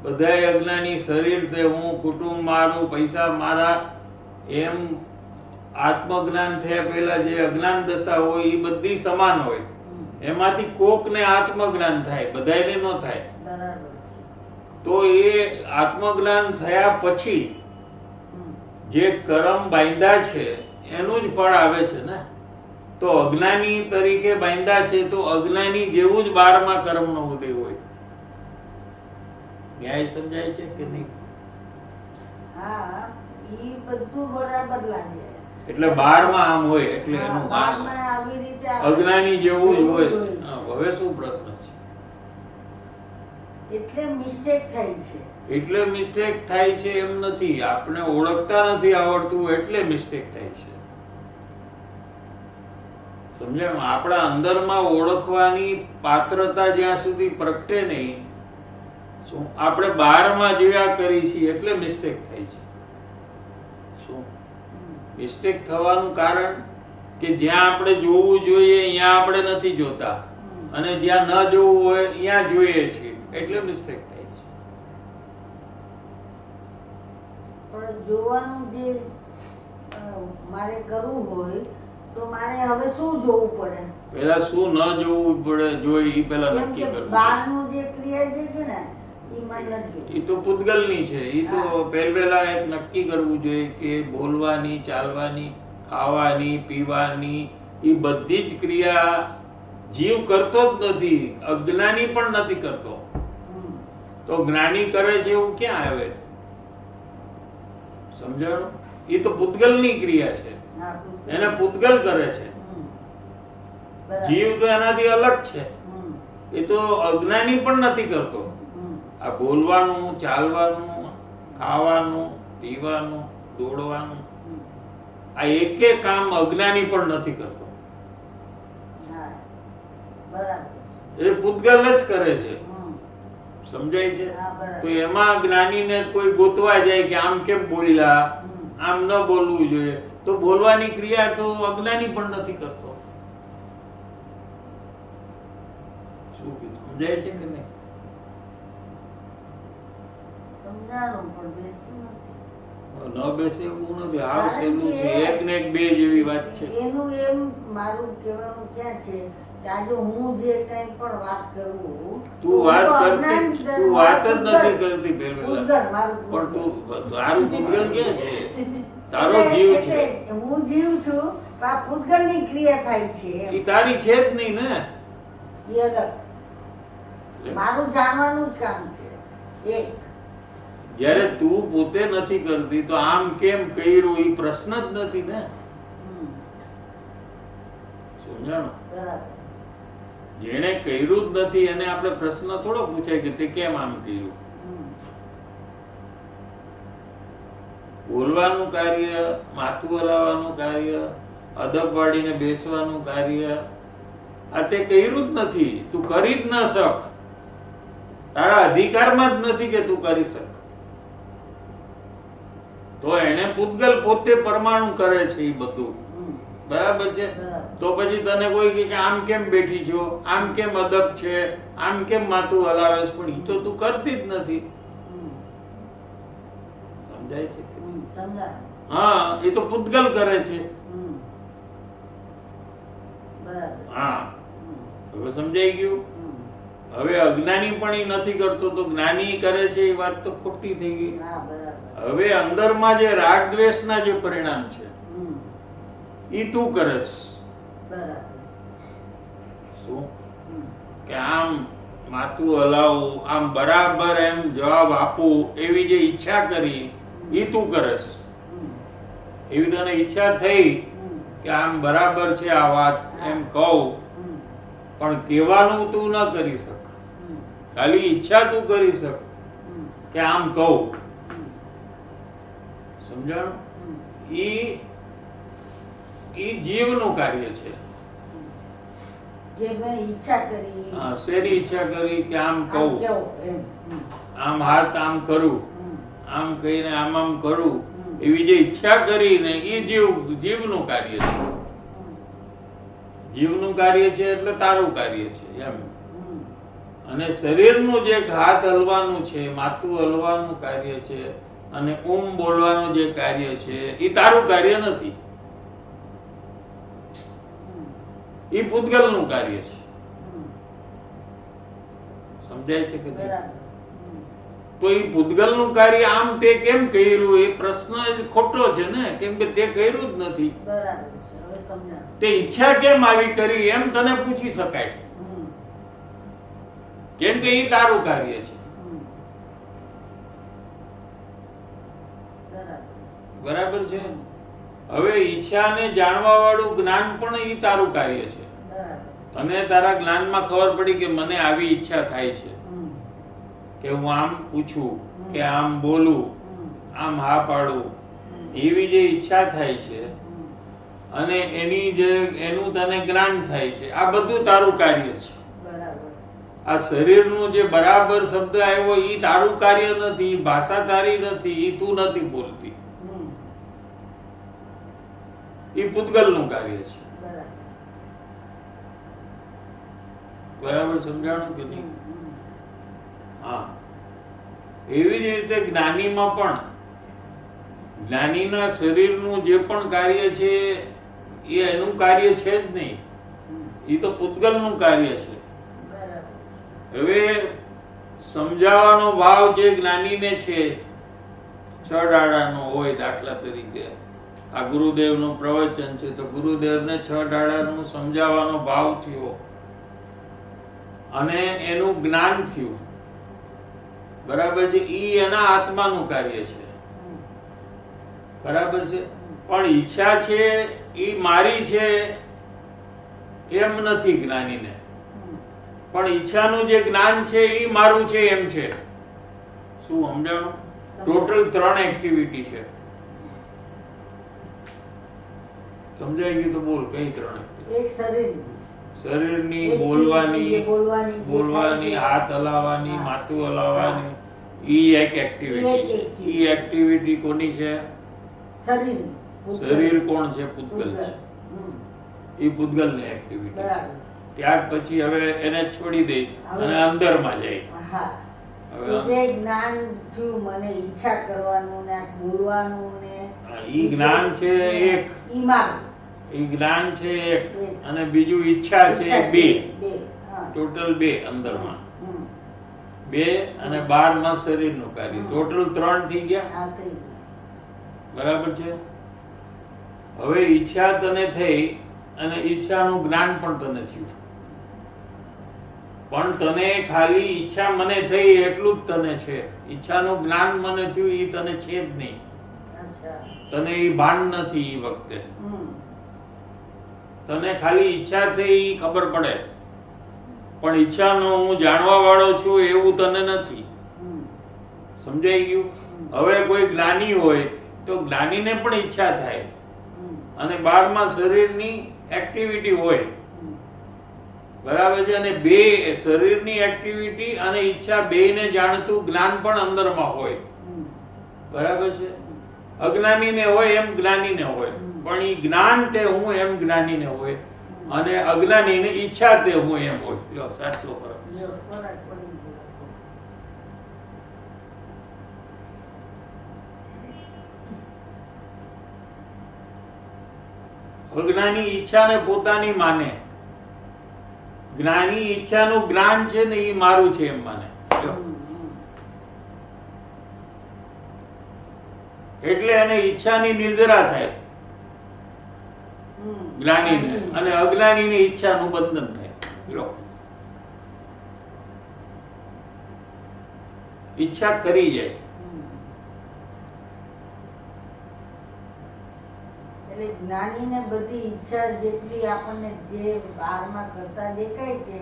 A: બધાય અજ્ઞાની, શરીર તે હું, કુટુંબ મારું, પૈસા મારા, એમ આત્મજ્ઞાન થયા પહેલા જે અજ્ઞાન દશા હોય એ બધી સમાન હોય.
B: હમ.
A: એમાંથી કોકને આત્મજ્ઞાન થાય, બધાયને ન થાય.
B: બરાબર છે.
A: તો એ આત્મજ્ઞાન થયા પછી
B: હમ.
A: જે કર્મ બાંધ્યા છે એનું જ ફળ આવે છે ને. તો અજ્ઞાની તરીકે બાંધ્યા છે તો અજ્ઞાની જેવું જ 12માં કર્મનો ઉદય હોય. ન્યાય સમજાય છે કે નહીં?
B: હા, ઈ બધું બરાબર લાગે.
A: એટલે 12માં આમ હોય એટલે
B: હા,
A: એનું
B: બારમાં આવી રીતે આવે.
A: અજ્ઞાની જેવું જ હોય.
B: એવું જ
A: હા, હવે શું પ્રશ્ન છે?
B: એટલે મિસ્ટેક થાય છે.
A: એટલે મિસ્ટેક થાય છે એમ નથી, આપણે ઓળખતા નથી આવડતું એટલે મિસ્ટેક થાય છે. સમજાયું? આપણા અંદરમાં ઓળખવાની પાત્રતા જ્યાં સુધી પ્રગટે નહીં, શું આપણે 12માં જોયા કરી છીએ એટલે મિસ્ટેક થાય છે. શું મિસ્ટેક થવાનું કારણ કે જ્યાં આપણે જોવું જોઈએ ત્યાં આપણે નથી જોતા, અને જ્યાં ન જોવું હોય ત્યાં જોઈએ છીએ એટલે મિસ્ટેક થાય છે.
B: પણ જોવાનું જે મારે કરવું હોય તો મારે હવે શું જોવું પડે?
A: પેલા શું ન જોવું પડે જોઈ એ પેલા
B: કેમ
A: નક્કી
B: કે
A: કરવું.
B: બહારનું જે ક્રિયા જે છે ને ઈ મને નથી જોવું.
A: એ તો પૂતગલની છે. એ તો પહેલા એક નક્કી કરવું જોઈએ કે બોલવાની, ચાલવાની, ખાવાની, પીવાની એ બધી જ ક્રિયા જીવ કરતો જ નથી, અજ્ઞાની પણ નથી કરતો.
B: હમ.
A: તો જ્ઞાની કરે છે એવું ક્યાં આવે? સમજાણું? એ તો પૂતગલની ક્રિયા છે,
B: હા, પૂતગલ.
A: એને પૂતગલ કરે છે.
B: હમ. બરાબર.
A: જીવ તો એનાથી અલગ છે,
B: હમ.
A: એ તો અજ્ઞાની પણ નથી કરતો.
B: હમ.
A: આ બોલવાનું, ચાલવાનું, ખાવાનું, પીવાનું, દોડવાનું,
B: હમ.
A: આ એકે કામ અજ્ઞાની પણ નથી કરતો.
B: હા, બરાબર.
A: એ પૂતગલ જ કરે છે.
B: હમ.
A: સમજાય છે?
B: હા, બરાબર.
A: તો એમાં જ્ઞાનીને કોઈ ગોતવા જાય કે આમ કેમ બોલ્યા,
B: હમ.
A: આમ ન બોલવું જોઈએ, તો બોલવાની ક્રિયા તો અજ્ઞાની પણ નથી કરતો. સમજાય છે કે નહીં?
B: સમજાણું પણ બેસતું નથી.
A: ન બેસે એવું નથી. હાવ
B: કારણ
A: સહેલું છે.
B: કે
A: એક ને એક બે જેવી વાત છે.
B: એનું એમ મારું કહેવાનું ક્યાં છે કે આજે હું જે કંઈ પણ વાત કરું
A: તું વાત કરતી, તું વાત જ નથી કરતી પહેલા.
B: પૂતગલ મારું
A: પણ
B: પૂતગલ.
A: તું તારું પૂતગલ ક્યાં છે? તારો
B: એટલે-
A: જીવ છે.
B: એટલે હું જીવ છું પણ આ પૂતગલની ક્રિયા થાય છે એમ.
A: એ તારી છે જ નહીં ને.
B: એ અલગ મારું જાણવાનું જ કામ છે એક.
A: જ્યારે તું પોતે નથી કરતી તો આમ કેમ કર્યું એ પ્રશ્ન જ નથી ને. સમજાણું?
B: બરાબર.
A: જેણે કર્યું જ નથી એને આપણે પ્રશ્ન થોડો પૂછાય કે તે કેમ આમ કર્યું. બોલવાનું કાર્ય, માથું હલાવવાનું કાર્ય, અદબ વાળીને બેસવાનું કાર્ય, આ તે કર્યું જ નથી. તું કરી જ ન શક. તારા અધિકારમાં જ નથી કે તું કરી શક. તો એને પૂતગલ પોતે પરમાણુ કરે છે એ બધું. બરાબર છે? તો પછી તને કોઈ કહે કે આમ કેમ બેઠી છો, આમ કેમ અદબ છે, આમ કેમ માથું હલાવે છે, પણ એ તો તું કરતી જ નથી. સમજાય છે?
B: સમજાય.
A: હા, એ તો પૂતગલ કરે છે.
B: બરાબર.
A: હા, હવે સમજાઈ ગયું. હવે અજ્ઞાની પણ એ નથી કરતો તો જ્ઞાની કરે છે એ વાત તો ખોટી થઈ ગઈ.
B: હા, બરાબર.
A: હવે અંદરમાં જે રાગ દ્વેષના જે પરિણામ છે ઈ તું કરસ.
B: બરાબર.
A: શું કે આમ માથું હલાવું, આમ બરાબર એમ જવાબ આપું એવી જે ઈચ્છા કરી ઈ તું કરસ. એવી તને ઈચ્છા થઈ કે આમ બરાબર છે આ વાત એમ કહું, પણ કહેવાનું તું ન કરી શક. ખાલી ઈચ્છા તું કરી શક કે આમ કહું. સમજાણું? ઈ જીવનું કાર્ય છે.
B: જે મેં ઈચ્છા કરી
A: હા, શેની ઈચ્છા કરી કે આમ
B: આમ
A: કહું,
B: કેવું એમ.
A: આમ હાથ આમ કરું, આમ કહીને આમ આમ કરું, એવી જે ઈચ્છા કરીને એ જીવનું કાર્ય છે. જીવનું કાર્ય છે એટલે તારું કાર્ય છે એમ. અને શરીરનું જે હાથ હલવાનું છે, માથું હલવાનું કાર્ય છે અને બોલવાનું જે કાર્ય છે એ તારું કાર્ય નથી. એ પૂતગલનું કાર્ય છે. સમજાય છે કે નહીં?
B: બરાબર.
A: તો એ પૂતગલનું કાર્ય આમ તે કેમ કર્યું એ પ્રશ્ન જ ખોટો છે ને, કેમ કે તે કર્યું જ નથી.
B: બરાબર છે. હવે સમજાણું.
A: તે ઈચ્છા કેમ આવી કરી એમ તને પૂછી શકાય, કેમ કે એ તારું કાર્ય છે.
B: બરાબર.
A: બરાબર છે? હવે ઈચ્છાને જાણવા વાળું જ્ઞાન પણ એ તારું કાર્ય છે.
B: બરાબર.
A: તને તારા જ્ઞાનમાં ખબર પડી કે મને આવી ઈચ્છા થાય છે કે હું આમ પૂછું કે આમ બોલું, આમ હા પાડું, એવી જે ઈચ્છા થાય છે અને એનું તને જ્ઞાન થાય છે, આ બધું તારું કાર્ય છે.
B: બરાબર.
A: આ શરીરનું જે બરાબર શબ્દ આવ્યો એ તારું કાર્ય નથી, ઈ ભાષા તારી નથી, એ તું નથી બોલતી, એ પૂતગલનું કાર્ય છે.
B: બરાબર.
A: બરાબર સમજાણું કે નહીં? હા, એવી જ રીતે જ્ઞાનીમાં પણ જ્ઞાનીના શરીરનું જે પણ કાર્ય છે એ એનું કાર્ય છે જ નહીં, એ તો પૂતગલનું કાર્ય છે.
B: બરાબર.
A: હવે સમજાવવાનો ભાવ જે જ્ઞાનીને છે 6 દાડાનો હોય, દાખલા તરીકે આ ગુરુદેવનું પ્રવચન છે તો ગુરુદેવને 6 દાડાનું સમજાવવાનો ભાવ થયો અને એનું જ્ઞાન થયું. બરાબર છે? ઈ એના આત્માનું કાર્ય છે. બરાબર છે? પણ ઈચ્છા છે ઈ મારી છે એમ નથી જ્ઞાનીને, પણ ઈચ્છાનું જે જ્ઞાન છે ઈ મારું છે એમ છે. શું સમજાણું? ટોટલ 3 એક્ટિવિટી છે. સમજાઈ ગયું તો બોલ, કઈ 3 એક્ટિવિટી?
B: એક શરીર,
A: શરીરની,
B: એક
A: બોલવાની,
B: બોલવાની, જે
A: બોલવાની,
B: થાય છે.
A: હાથ હલાવવાની,
B: હા.
A: માથું હલાવવાની, ઈ એક એક્ટિવિટી છે. ઈ એક્ટિવિટી કોની છે?
B: શરીર.
A: શરીર કોણ છે? પૂતગલ છે.
B: હમ.
A: ઈ પૂતગલની એક્ટિવિટી છે.
B: બરાબર.
A: ત્યાર પછી હવે એને છોડી દે અને અંદરમાં જાય.
B: હા,
A: હવે
B: તો જે જ્ઞાન થયું મને ઈચ્છા કરવાનું ને આ બોલવાનું ને
A: ઈ જ્ઞાન છે એક,
B: ઈ મારું
A: ઈ જ્ઞાન છે એક
B: એક.
A: અને બીજું ઈચ્છા છે બે.
B: બે. હા.
A: ટોટલ બે અંદરમાં,
B: હમ.
A: બે અને બહારમાં શરીરનું કાર્ય, ટોટલ 3 થઈ ગયા.
B: આ થઈ ગયું.
A: બરાબર છે. હવે ઈચ્છા તને થઈ અને ઈચ્છાનું જ્ઞાન પણ તને થયું, પણ તને ખાલી ઈચ્છા મને થઈ એટલું જ તને છે. ઈચ્છાનું જ્ઞાન મને થયું એ તને છે જ નહીં.
B: અચ્છા.
A: તને એ ભાન નથી. એ વખતે
B: હમ.
A: તને ખાલી ઈચ્છા થઈ ઈ ખબર પડે, પણ ઈચ્છાનો હું જાણવા વાળો છું એવું તને નથી.
B: હમ.
A: સમજાઈ ગયું? હવે કોઈ જ્ઞાની હોય તો જ્ઞાનીને પણ ઈચ્છા થાય
B: હમ.
A: અને બહારમાં શરીરની એક્ટિવિટી હોય.
B: હમ.
A: બરાબર છે. અને બે શરીરની એક્ટિવિટી અને ઈચ્છા બેયને જાણતું જ્ઞાન પણ અંદરમાં હોય.
B: હમ.
A: બરાબર છે. અજ્ઞાનીને હોય એમ જ્ઞાનીને હોય, પણ એ જ્ઞાન તે હું એમ જ્ઞાનીને હોય અને અજ્ઞાનીને ઈચ્છા તે હું એમ હોય. લ્યો, સાચો ફરક છે.
B: જો, ફરક પડી ગયો.
A: અજ્ઞાની ઈચ્છાને પોતાની માને, જ્ઞાની ઈચ્છાનું જ્ઞાન છે ને એ મારું છે એમ માને. લ્યો.
B: હમ.
A: એટલે એને ઈચ્છાની નિર્જરા થાય
B: હમ.
A: જ્ઞાનીને, અને અજ્ઞાનીને ઈચ્છાનું બંધન થાય. લો, ઈચ્છા કરી જાય.
B: એટલે જ્ઞાનીને બધી ઈચ્છા જેટલી આપણને જે બહારમાં કરતા દેખાય છે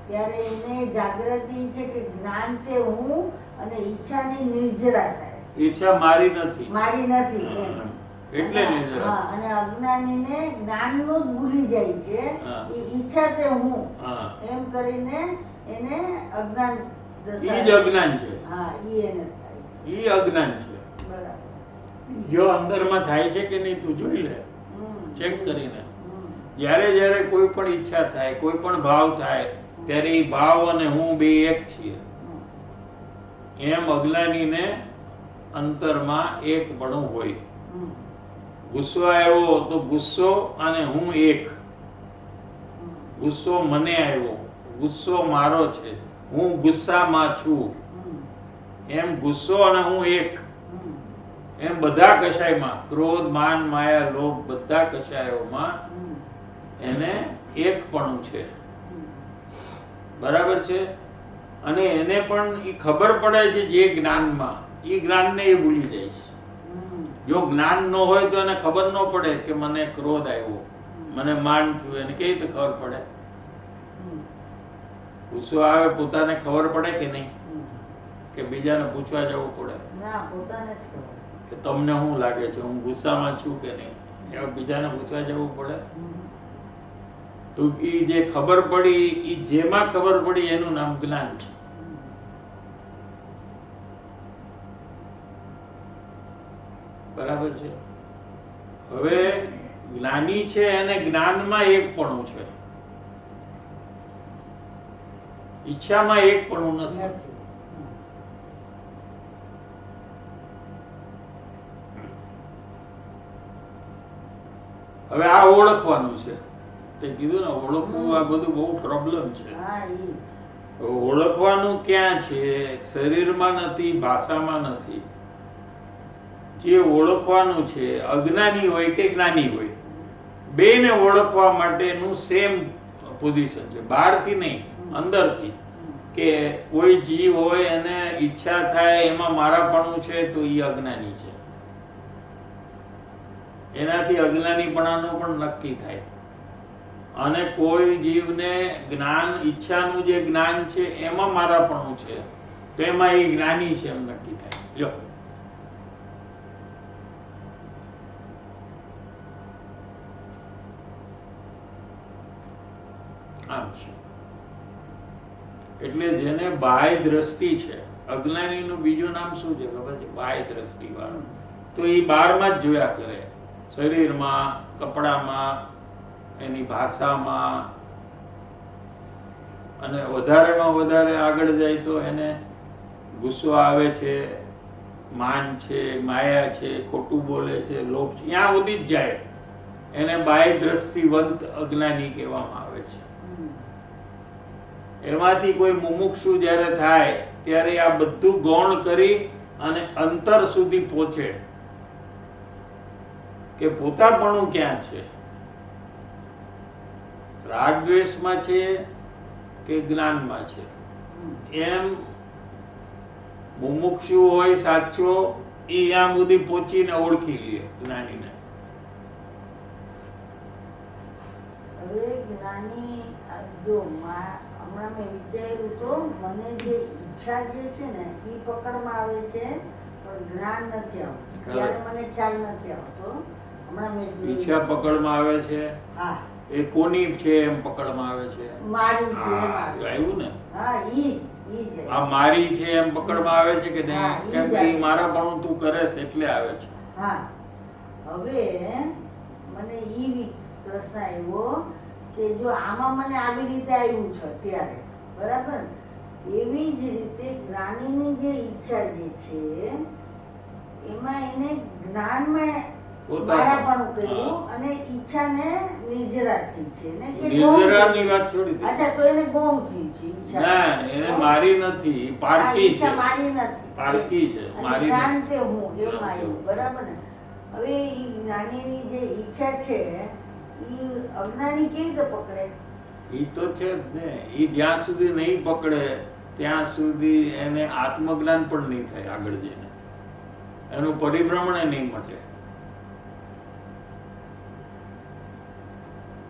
B: ત્યારે એને જાગૃતિ છે કે જ્ઞાન તે હું અને ઈચ્છાની નિર્જરા થાય.
A: ઈચ્છા મારી નથી.
B: મારી નથી એમ.
A: એટલે
B: અને-
A: નિર્જરા.
B: હા, અને અજ્ઞાનીને જ્ઞાનનું જ ભૂલી જાય છે.
A: હા.
B: એ ઈચ્છા તે હું
A: હા,
B: એમ કરીને એને અજ્ઞાન
A: ઈ
B: દર્શાવે.
A: જ અજ્ઞાન છે.
B: હા, ઈ એને થાય.
A: ઈ અજ્ઞાન છે.
B: બરાબર.
A: જો અંદરમાં થાય છે કે નહીં તું જોઈ લે,
B: હમ.
A: ચેક કરીને.
B: હમ.
A: જ્યારે જ્યારે કોઈ પણ ઈચ્છા થાય, કોઈ પણ ભાવ થાય, ત્યારે એ ભાવ અને હું બે એક છીએ.
B: હમ.
A: એમ અજ્ઞાનીને અંતરમાં એકપણું હોય.
B: હમ.
A: ગુસ્સો આવ્યો તો ગુસ્સો અને હું એક.
B: હમ.
A: ગુસ્સો મને આવ્યો, ગુસ્સો મારો છે, હું ગુસ્સામાં છું.
B: હમ.
A: એમ ગુસ્સો અને હું એક.
B: હમ.
A: એમ બધા કશાયમાં, ક્રોધ, માન, માયા, લોભ, બધા કશાયોમાં
B: હમ.
A: એને એકપણું છે.
B: હમ.
A: બરાબર છે. અને એને પણ ઈ ખબર પડે છે જે જ્ઞાનમાં, ઈ જ્ઞાનને એ ભૂલી જાય છે.
B: હમ.
A: જો જ્ઞાન ન હોય તો એને ખબર ન પડે કે મને ક્રોધ આવ્યો, મને માન થયું. એને કેવી રીતે ખબર પડે?
B: હમ.
A: ગુસ્સો આવે પોતાને ખબર પડે કે નહીં?
B: હમ.
A: કે બીજાને પૂછવા જવું પડે
B: ના, પોતાને જ ખબર.
A: કે તમને શું લાગે છે, હું ગુસ્સામાં છું કે નહીં? એવા બીજાને પૂછવા જવું પડે.
B: હમ.
A: તો ઈ જે ખબર પડી, ઈ જેમાં ખબર પડી એનું નામ જ્ઞાન છે. બરાબર છે. હવે જ્ઞાની છે એને જ્ઞાનમાં એકપણું છે, ઈચ્છામાં એકપણું નથી.
B: નથી.
A: હવે આ ઓળખવાનું છે. તે કીધું ને ઓળખવું, આ બધું બહુ પ્રોબ્લેમ છે.
B: હા, ઈ જ.
A: ઓળખવાનું ક્યાં છે? શરીરમાં નથી, ભાષામાં નથી. જે ઓળખવાનું છે, અજ્ઞાની હોય કે જ્ઞાની હોય, બેને ઓળખવા માટેનું સેમ પોઝિશન છે. બહારથી નહીં, અંદરથી. કે કોઈ જીવ હોય અને ઈચ્છા થાય એમાં મારાપણું છે તો એ અજ્ઞાની છે. એનાથી અજ્ઞાનીપણાનું પણ નક્કી થાય. અને કોઈ જીવને જ્ઞાન, ઈચ્છાનું જે જ્ઞાન છે એમાં મારાપણું છે તો એમાં એ જ્ઞાની છે એમ નક્કી થાય. જો આમ છે. એટલે જેને બાહ્ય દ્રષ્ટિ છે, અજ્ઞાનીનું બીજું નામ શું છે ખબર છે? બાહ્ય દ્રષ્ટિ વાળું. તો એ બહારમાં જ જોયા કરે, શરીરમાં, કપડામાં, એની ભાષામાં, અને વધારેમાં વધારે આગળ જાય તો એને ગુસ્સો આવે છે, માન છે, માયા છે, ખોટું બોલે છે, લોભ છે, ત્યાં સુધી જ જાય. એને બાહ્ય દ્રષ્ટિવંત અજ્ઞાની કહેવામાં આવે છે. એમાંથી કોઈ મુમુક્ષુ જ્યારે થાય ત્યારે આ બધું ગૌણ કરી અને અંતર સુધી પહોંચે કે પોતાપણું ક્યાં છે, રાગ દ્વેષમાં છે કે જ્ઞાનમાં છે. એમ મુમુક્ષુ હોય સાચો એ ત્યાં સુધી પહોંચીને ઓળખી લે જ્ઞાનીને.
B: હવે જ્ઞાની જો હમણાં મેં વિચાર્યું તો મને જે ઈચ્છા જે છે ને એ પકડમાં આવે છે પણ જ્ઞાન નથી આવતું. ત્યારે મને ખ્યાલ નથી આવતો. હમણાં મેં
A: ઈચ્છા પકડમાં આવે છે.
B: હા,
A: એ કોની છે એમ પકડમાં આવે છે?
B: મારી છે.
A: આવ્યું ને?
B: હા, ઈ જ
A: આ મારી છે એમ પકડમાં આવે છે કે નહીં? કેમ કે ઈ મારાપણું તું કરે છે એટલે આવે છે.
B: હા, હવે મને ઈ પ્રશ્ન આવ્યો કે જો આમાં મને આવી રીતે આવ્યું છે ત્યારે બરાબર, એવી જ રીતે જ્ઞાનીની જે ઈચ્છા જે છે એમાં એને જ્ઞાનમાં મારાપણું કર્યું અને ઈચ્છાને નિર્જરાથી છે ને કે
A: નિર્જરાની વાત છોડી દે.
B: અચ્છા, તો એને ગૌણ થયું છે ઈચ્છા.
A: ના, એને મારી નથી, પારકી છે.
B: મારી નથી,
A: પારકી છે, મારી
B: જ્ઞાન તે હું એવું આવ્યું બરાબર ને. હવે ઈ જ્ઞાનીની જે ઈચ્છા છે ઈ અજ્ઞાની કેવી રીતે પકડે?
A: ઈ તો છે જ ને. ઈ જ્યાં સુધી નહીં પકડે ત્યાં સુધી એને આત્મજ્ઞાન પણ નહીં થાય. આગળ જઈને એનું પરિભ્રમણ નહીં મળે.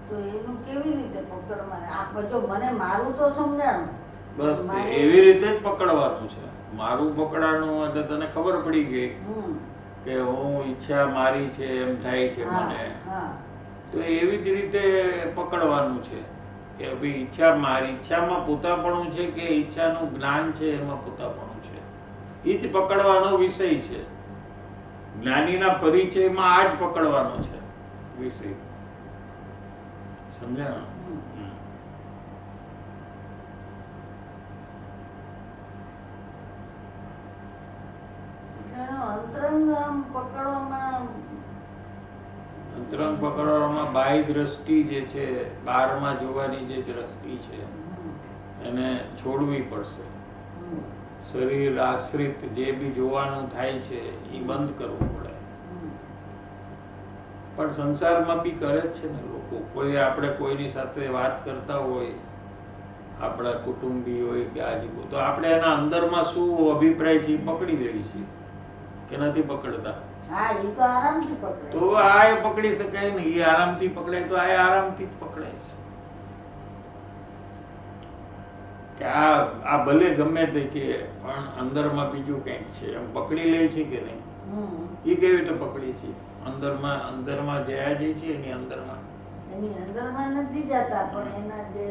B: તો એનું કેવી રીતે પકડવાનું? આપ જો મને મારું તો સમજાણું.
A: બસ એવી રીતે જ પકડવાનું છે. મારું પકડવાનું એટલે તને ખબર પડી ગઈ કે હું ઈચ્છા મારી છે એમ થાય છે મને, તો એવી જ રીતે પકડવાનું છે કે ભાઈ ઈચ્છા મારી, ઈચ્છામાં પોતાપણું છે કે ઈચ્છાનું જ્ઞાન છે એમાં પોતાપણું છે. એ જ પકડવાનો વિષય છે. જ્ઞાનીના પરિચયમાં આ જ પકડવાનો છે વિષય. સમજાણું?
B: અંતરંગ
A: પકડવામાં બાહ્ય દ્રષ્ટિ જે છે, બહારમાં જોવાની જે દ્રષ્ટિ છે એને છોડવી પડશે. શરીર આશ્રિત જે બી જોવાનું થાય છે એ બંધ કરવું પડે. પણ સંસારમાં બી કરે જ છે ને લોકો. કોઈ આપણે કોઈની સાથે વાત કરતા હોય, આપણા કુટુંબી હોય કે આજુ, તો આપણે એના અંદરમાં શું અભિપ્રાય છે એ પકડી લઈએ છીએ કે નથી પકડતા?
B: હા, એ તો આરામથી પકડે.
A: તો આ એ પકડી શકાય ને? એ આરામથી પકડાય તો આ આરામથી જ પકડાય છે કે આ ભલે ગમે તે કે પણ અંદરમાં બીજું કંઈક છે એમ પકડી લે છે કે નહીં? એ કેવી રીતે પકડી છે? અંદરમાં જયા જે છે એની અંદરમાં
B: નથી જતા, પણ એના જે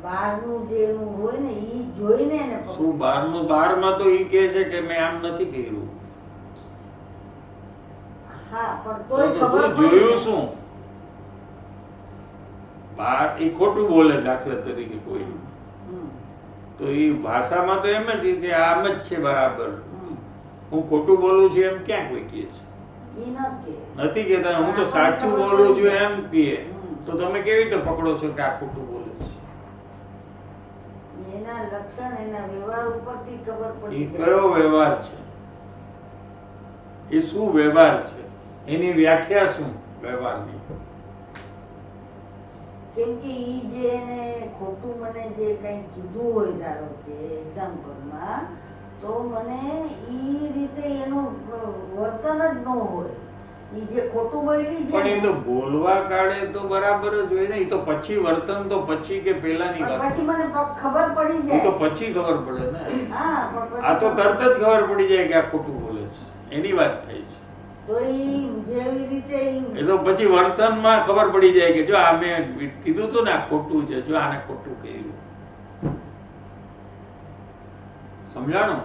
B: બહારનું જે એનું હોય ને ઈ જોઈને એને
A: શું બહારનું? બહારમાં તો ઈ કહે છે કે મેં આમ નથી કર્યું.
B: હા, પણ તોય ખબર
A: જોયું શું? બહાર એ ખોટું બોલે દાખલા તરીકે કોઈ, તો એ ભાષામાં તો એમ જ કે આમ જ છે બરાબર. હું ખોટું બોલું છું એમ ક્યાં કોઈ કહે છે? નથી કહેતા. હું તો સાચું બોલું છું એમ કહે. તો તમે કેવી રીતે પકડો છો કે આ ખોટું બોલે છે?
B: એના લક્ષણ, એના વ્યવહાર ઉપરથી ખબર પડી.
A: એ કયો વ્યવહાર છે? એ શું વ્યવહાર છે? એની વ્યાખ્યા શું વ્યવહારની?
B: કેમ કે ઈ જે એને ખોટું મને જે કંઈ કીધું હોય, ધારો કે એક્ઝામ્પલમાં, તો મને ઈ રીતે એનું વર્તન જ ન હોય. ઈ જે ખોટું બોલી છે
A: પણ એ તો બોલવા કાળે તો બરાબર જ હોય ને. એ તો પછી વર્તન તો પછી કે પહેલાની વાત?
B: પછી મને ખબર પડી જાય.
A: એ તો પછી ખબર પડે ને.
B: હા, પણ
A: આ તો તરત જ ખબર પડી જાય કે આ ખોટું બોલે છે, એની વાત થઈ છે.
B: તો ઈ જેવી રીતે
A: એ તો પછી વર્તનમાં ખબર પડી જાય કે જો આ મેં કીધું હતું ને આ ખોટું છે, જો આને ખોટું કર્યું. સમજાણું?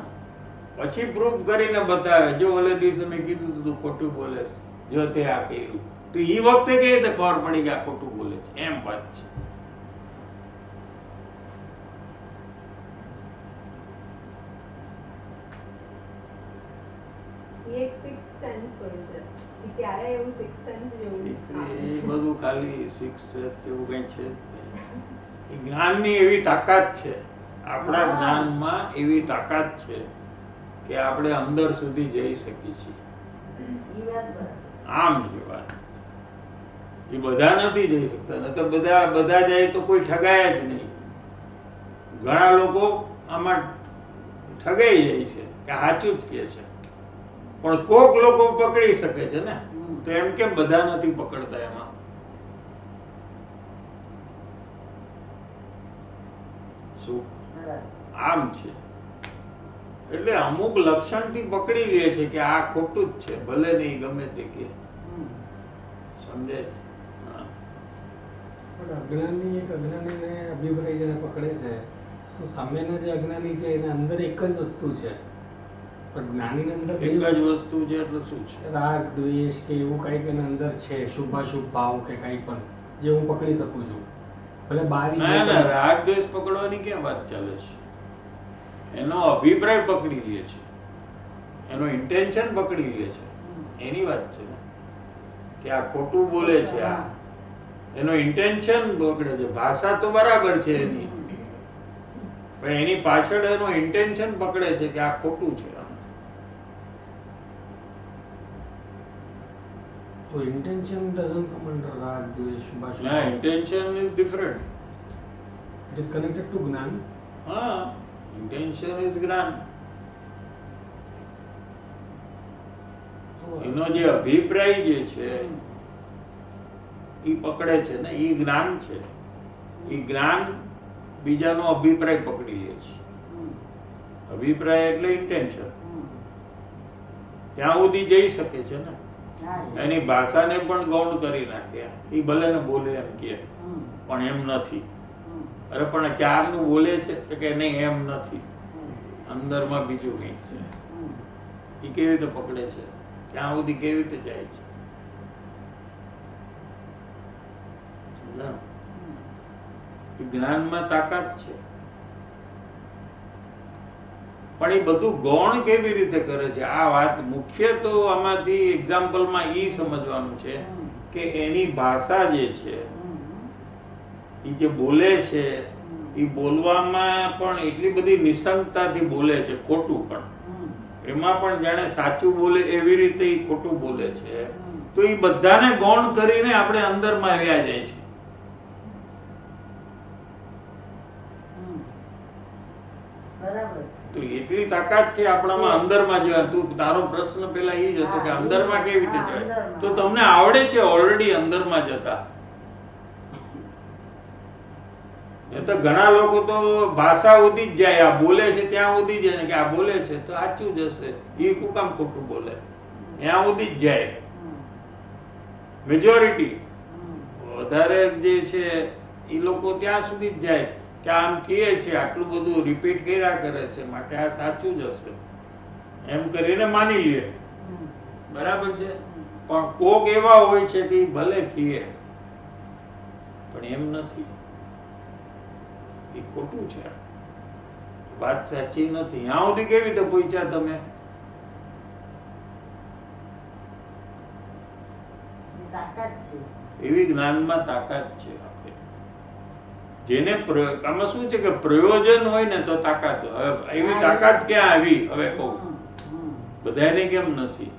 A: પછી પ્રૂફ કરીને બતાવે, જો ઓલે દિવસે મેં કીધું તું ખોટું બોલે છે, જો તે આ કર્યું. તો એ વખતે કેવી રીતે ખબર પડી કે આ ખોટું બોલે છે? એમ વાત છે.
D: એક સિક્સ સેન્સ હોય છે ઈ ત્યારે એવું સિક્સ સેન્સ જેવું
A: એ બધું ખાલી સિક્સ એવું કઈ છે જ નહીં. એ જ્ઞાનની એવી તાકાત છે, આપણા જ્ઞાનમાં એવી તાકાત છે કે આપણે અંદર સુધી જઈ શકીએ છીએ.
B: ઈ વાત બરાબર.
A: આમ છે વાત. એ બધા નથી જઈ શકતા, ન તો બધા જાય તો કોઈ ઠગાય જ નહીં. ઘણા લોકો આમાં ઠગાઈ જાય છે કે સાચું જ કહે છે, પણ કોક લોકો પકડી શકે છે ને, તો એમ કેમ બધા નથી પકડતા? એમાં શું
B: બરાબર.
A: આમ છે. એટલે અમુક લક્ષણથી પકડી લે છે કે આ ખોટું જ છે, ભલે નહીં ગમે તે કે. સમજે છે? હા.
C: પણ અજ્ઞાની એક અજ્ઞાનીને અભિપ્રાય જેને પકડે છે, તો સામેના જે અજ્ઞાની છે એને અંદર એક જ વસ્તુ છે, પણ જ્ઞાનીને અંદર
A: એક જ વસ્તુ છે એટલે શું છે?
C: રાગ દ્વેષ કે એવું કંઈક એના અંદર છે, શુભાશુભ ભાવ કે કંઈ પણ જે હું પકડી શકું છું. ભલે બારી
A: ના ના, રાગ દ્વેષ પકડવાની કેમ વાત ચાલે છે? એનો અભિપ્રાય પકડી લે છે, એનો ઇન્ટેન્શન પકડી લે છે, એની વાત છે ને કે આ ખોટું બોલે છે. આ એનો ઇન્ટેન્શન પકડે છે. ભાષા તો બરાબર છે એની, પણ એની પાછળ એનો ઇન્ટેન્શન પકડે છે કે આ ખોટું છે.
C: તો intention doesn't come under rag, dvesh, શુભાશુભ.
A: ના, intention is different.
C: It is connected to જ્ઞાન.
A: હા, ઇન્ટેન્શન ઇઝ જ્ઞાન.
C: તો
A: એનો જે અભિપ્રાય જે છે એ પકડે છે ને, એ જ્ઞાન છે. એ જ્ઞાન બીજાનો અભિપ્રાય પકડી લે છે. અભિપ્રાય એટલે ઇન્ટેન્શન. ત્યાં સુધી જઈ શકે છે ને. એની ભાષાને પણ ગૌણ કરી નાખે. એ ભલે ને બોલે એમ કે, પણ એમ નથી. અરે પણ ક્યારનું બોલે છે તો કે નહીં એમ નથી, અંદરમાં બીજું કંઈક છે. એ કેવી રીતે પકડે છે? ત્યાં સુધી કેવી રીતે જાય છે? જ્ઞાનમાં તાકાત છે, પણ એ બધું ગૌણ કેવી રીતે કરે છે? આ વાત મુખ્ય તો આમાંથી એક્ઝામ્પલમાં એ સમજવાનું છે કે એની ભાષા જે છે, એ જે બોલે છે, એ બોલવામાં પણ એટલી બધી નિસંગતાથી બોલે છે, ખોટું પણ એમાં પણ જાણે સાચું બોલે એવી રીતે એ ખોટું બોલે છે. તો એ બધાને ગૌણ કરીને આપણે અંદરમાં આવ્યા જાય છે. તો એટલી તાકાત છે આપણામાં અંદરમાં જવા. તું તારો પ્રશ્ન પેલા એ જ હતો કે અંદરમાં કેવી રીતે જાય, તો તમને આવડે છે ઓલરેડી અંદરમાં જતા. એ તો ઘણા લોકો તો ભાષા સુધી જ જાય, આ બોલે છે ત્યાં સુધી જાય ને કે આ બોલે છે તો સાચું જ હશે, એ શું કામ ખોટું બોલે, ત્યાં સુધી જ જાય. મેજોરિટી વધારે જે છે એ લોકો ત્યાં સુધી જ જાય કે આમ કહે છે, આટલું બધું રિપીટ કર્યા કરે છે, માટે આ સાચું જ હશે એમ કરીને માની લે. બરાબર છે. પણ કોક એવા હોય છે કે ભલે કહે પણ એમ નથી, એ ખોટું છે, વાત સાચી નથી. ત્યાં સુધી કેવી રીતે પહોંચ્યા તમે? એવી જ્ઞાનમાં તાકાત છે. જેને આમાં શું છે કે પ્રયોજન હોય ને તો તાકાત. એવી તાકાત ક્યાં આવી? હવે કહું, બધાને કેમ નથી,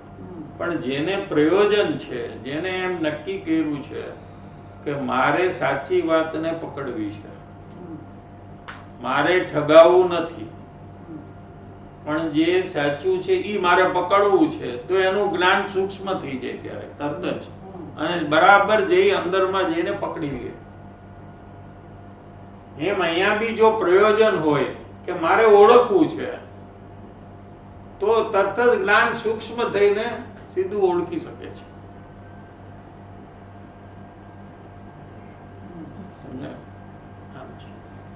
A: પણ જેને પ્રયોજન છે, જેને એમ નક્કી કર્યું છે કે મારે સાચી વાતને પકડવી છે, મારે ઠગાવવું નથી, પણ જે સાચું છે એ મારે પકડવું છે, તો એનું જ્ઞાન સૂક્ષ્મ થઈ જાય ત્યારે તરત જ, અને બરાબર જઈ અંદરમાં જઈને પકડી લે. એમ અહીંયા બી જો પ્રયોજન હોય કે મારે ઓળખવું છે, તો તરત જ જ્ઞાન સૂક્ષ્મ થઈને સીધું ઓળખી શકે છે.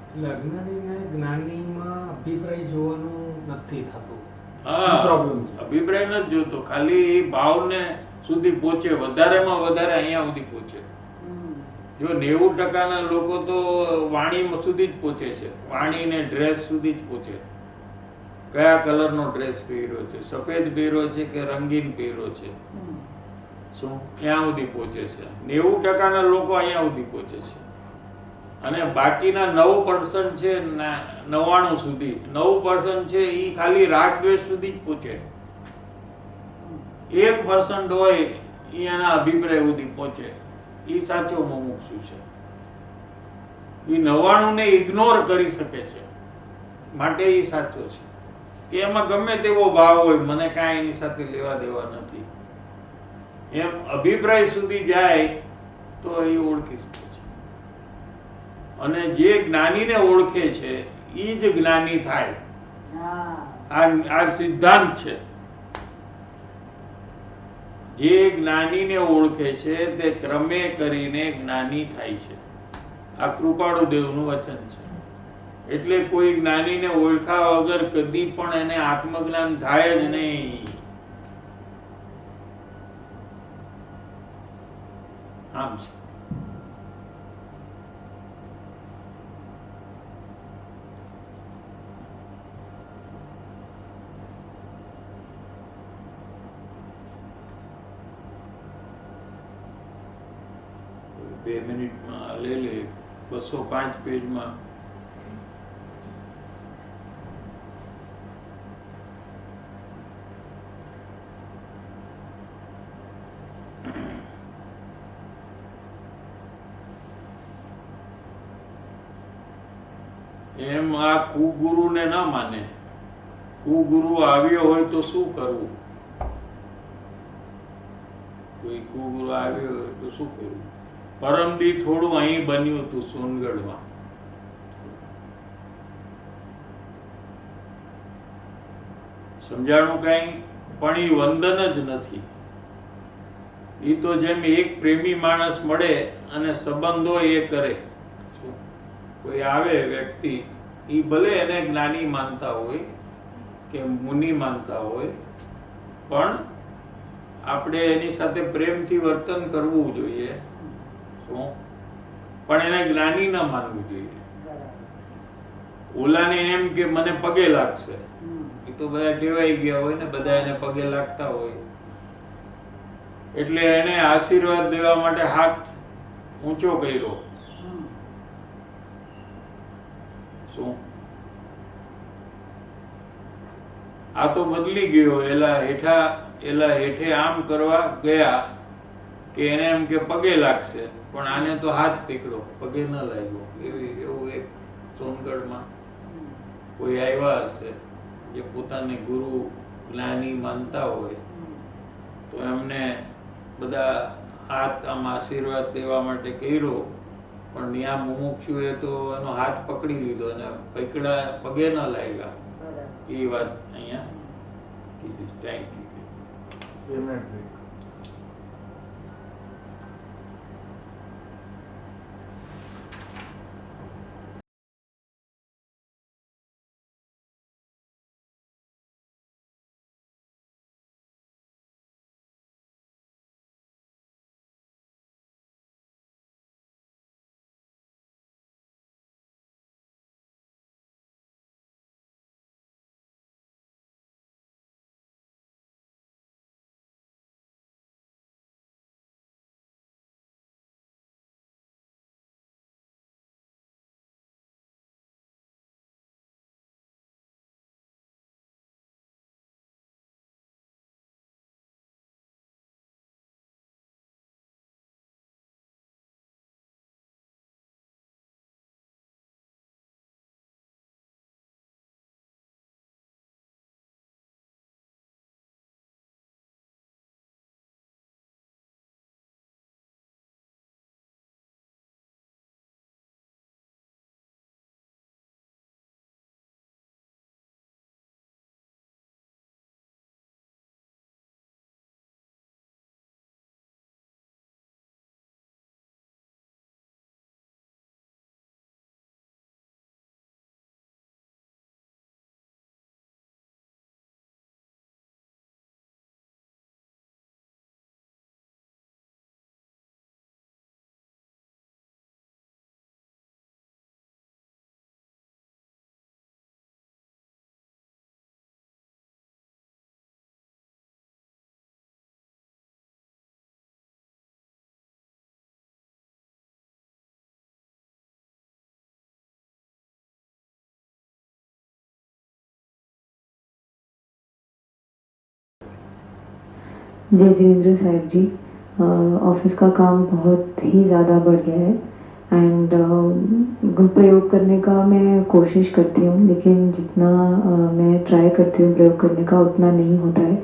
C: એટલે અજ્ઞાનીને જ્ઞાનીમાં અભિપ્રાય જોવાનું નથી થતું.
A: હા,
C: પ્રોબ્લેમ છે.
A: અભિપ્રાય નથી જોતો, ખાલી ભાવને સુધી પહોંચે, વધારેમાં વધારે અહીંયા સુધી પહોંચે. જો 90% લોકો તો વાણી સુધી જ પહોંચે છે, વાણી ને ડ્રેસ સુધી જ પહોંચે. કયા કલરનો ડ્રેસ પહેર્યો છે, સફેદ પહેર્યો છે કે રંગીન પહેર્યો છે, શું ત્યાં સુધી પહોંચે છે. 90% લોકો અહીંયા સુધી પહોંચે છે. અને બાકીના 9% છે 99 સુધી 9% છે એ ખાલી રાગ દ્વેષ સુધી જ પહોંચે. 1% હોય એ એના અભિપ્રાય સુધી પહોંચે. એ સાચો મુમુક્ષુ છે. એ 99 ને ઇગ્નોર કરી શકે છે, માટે એ સાચો છે. કે એમાં ગમે તેવો ભાવ હોય, મને કાંઈ એની સાથે લેવા દેવા નથી, એમ અભિપ્રાય સુધી જાય તો એ ઓળખી શકે છે. અને જે જ્ઞાનીને ઓળખે છે એ જ જ્ઞાની થાય. આ સિદ્ધાંત છે. જે જ્ઞાનીને ઓળખે છે તે ક્રમે કરીને જ્ઞાની થાય છે. આ કૃપાળુ દેવનું વચન છે. એટલે કોઈ જ્ઞાનીને ઓળખ્યા વગર કદી પણ એને આત્મજ્ઞાન થાય જ નહીં. આમ છે. બે મિનિટમાં લઈ લે. 205 પેજમાં એમ આ કુગુરુને ન માને. કુગુરુ આવ્યો હોય તો શું કરવું? કોઈ કુગુરુ આવ્યો હોય તો શું કરવું? પરમદી થોડું અહીં બન્યું હતું સોનગઢમાં. સમજાણું કઈ? પણ એ વંદન જ નથી. એ તો જેમ એક પ્રેમી માણસ મળે અને સંબંધો એ કરે. કોઈ આવે વ્યક્તિ, એ ભલે એને જ્ઞાની માનતા હોય કે મુનિ માનતા હોય, પણ આપણે એની સાથે પ્રેમથી વર્તન કરવું જોઈએ. શું? પણ એને જ્ઞાની ન માનવું જોઈએ. ઓલાને એમ કે મને પગે લાગશે, એ તો બધા ટેવાઈ ગયા હોય ને, બધા એને પગે લાગતા હોય, એટલે એને આશીર્વાદ દેવા માટે હાથ ઊંચો કર્યો. શું? આ તો બદલી ગયો. એલા હેઠે આમ કરવા ગયા કે એને એમ કે પગે લાગશે, પણ આને તો હાથ પકડો, પગે ન લાગ્યો. એવું એક સોનગઢમાં કોઈ આવ્યા હશે જે પોતાને ગુરુ જ્ઞાની માનતા હોય, તો એમને બધા હાથ આમ આશીર્વાદ દેવા માટે કર્યો, પણ ત્યાં મુમુક્ષુએ તો એનો હાથ પકડી લીધો અને પગે ન લાગ્યા. એ વાત અહીંયા કીધી. Thank you.
E: जय जिनेंद्र साहिब जी। ऑफिस का काम बहुत ही ज़्यादा बढ़ गया है एंड प्रयोग करने का मैं कोशिश करती हूँ, लेकिन जितना मैं ट्राई करती हूँ प्रयोग करने का उतना नहीं होता है।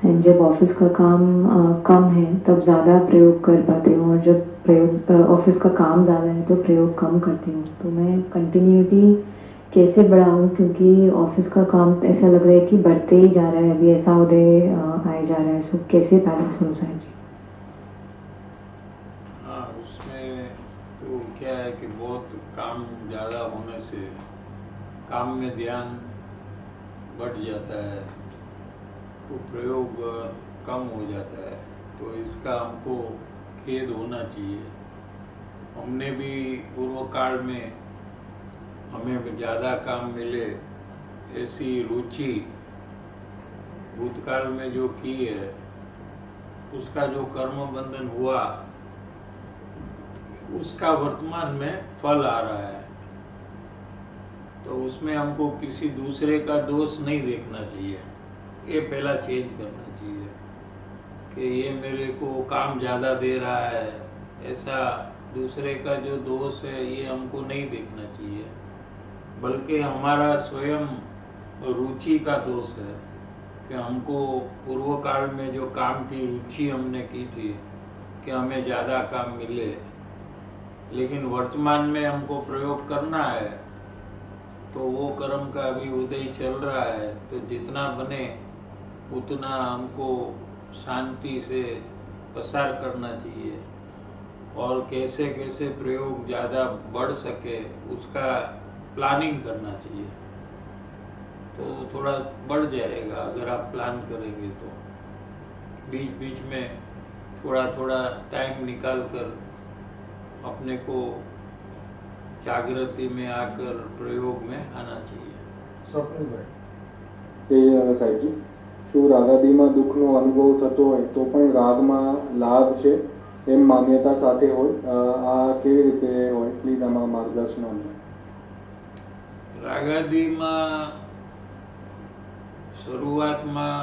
E: एंड जब ऑफिस का काम कम है तब ज़्यादा प्रयोग कर पाती हूँ, और जब प्रयोग ऑफिस का काम ज़्यादा है तो प्रयोग कम करती हूँ। तो मैं कंटिन्यूटी कैसे बढ़ाऊँ, क्योंकि ऑफिस का काम ऐसा लग रहा है कि बढ़ते ही जा रहा है, अभी ऐसा उदय आए जा रहा है। सो कैसे बैलेंस करूँ साहब जी?
A: हाँ, उसमें तो क्या है कि बहुत काम ज़्यादा होने से काम में ध्यान बढ़ जाता है, तो प्रयोग कम हो जाता है। तो इसका हमको खेद होना चाहिए। हमने भी पूर्व काल में हमें ज़्यादा काम मिले ऐसी रुचि भूतकाल में जो की है, उसका जो कर्म बंधन हुआ उसका वर्तमान में फल आ रहा है। तो उसमें हमको किसी दूसरे का दोष नहीं देखना चाहिए, ये पहला चेंज करना चाहिए कि ये मेरे को काम ज़्यादा दे रहा है, ऐसा दूसरे का जो दोष है ये हमको नहीं देखना चाहिए, बल्कि हमारा स्वयं रुचि का दोष है कि हमको पूर्व काल में जो काम की रुचि हमने की थी कि हमें ज़्यादा काम मिले, लेकिन वर्तमान में हमको प्रयोग करना है तो वो कर्म का अभी उदय चल रहा है, तो जितना बने उतना हमको शांति से प्रसार करना चाहिए और कैसे कैसे प्रयोग ज़्यादा बढ़ सके उसका प्लानिंग करना चाहिए। तो थोड़ा बढ़ जाएगा अगर आप प्लान करेंगे तो। बीच बीच में थोड़ा थोड़ा टाइम निकाल कर अपने को जागृति में आकर प्रयोग में आना चाहिए।
F: સ્વપ્નિલભાઈ સાહેબજી, શું રાગાદીમાં દુઃખનો અનુભવ થતો હોય તો પણ રાગમાં લાભ છે એમ માન્યતા સાથે હોય, આ કેવી રીતે હોય? પ્લીઝ આમાં માર્ગદર્શન આપજો.
A: રાગાદીમાં શરૂઆતમાં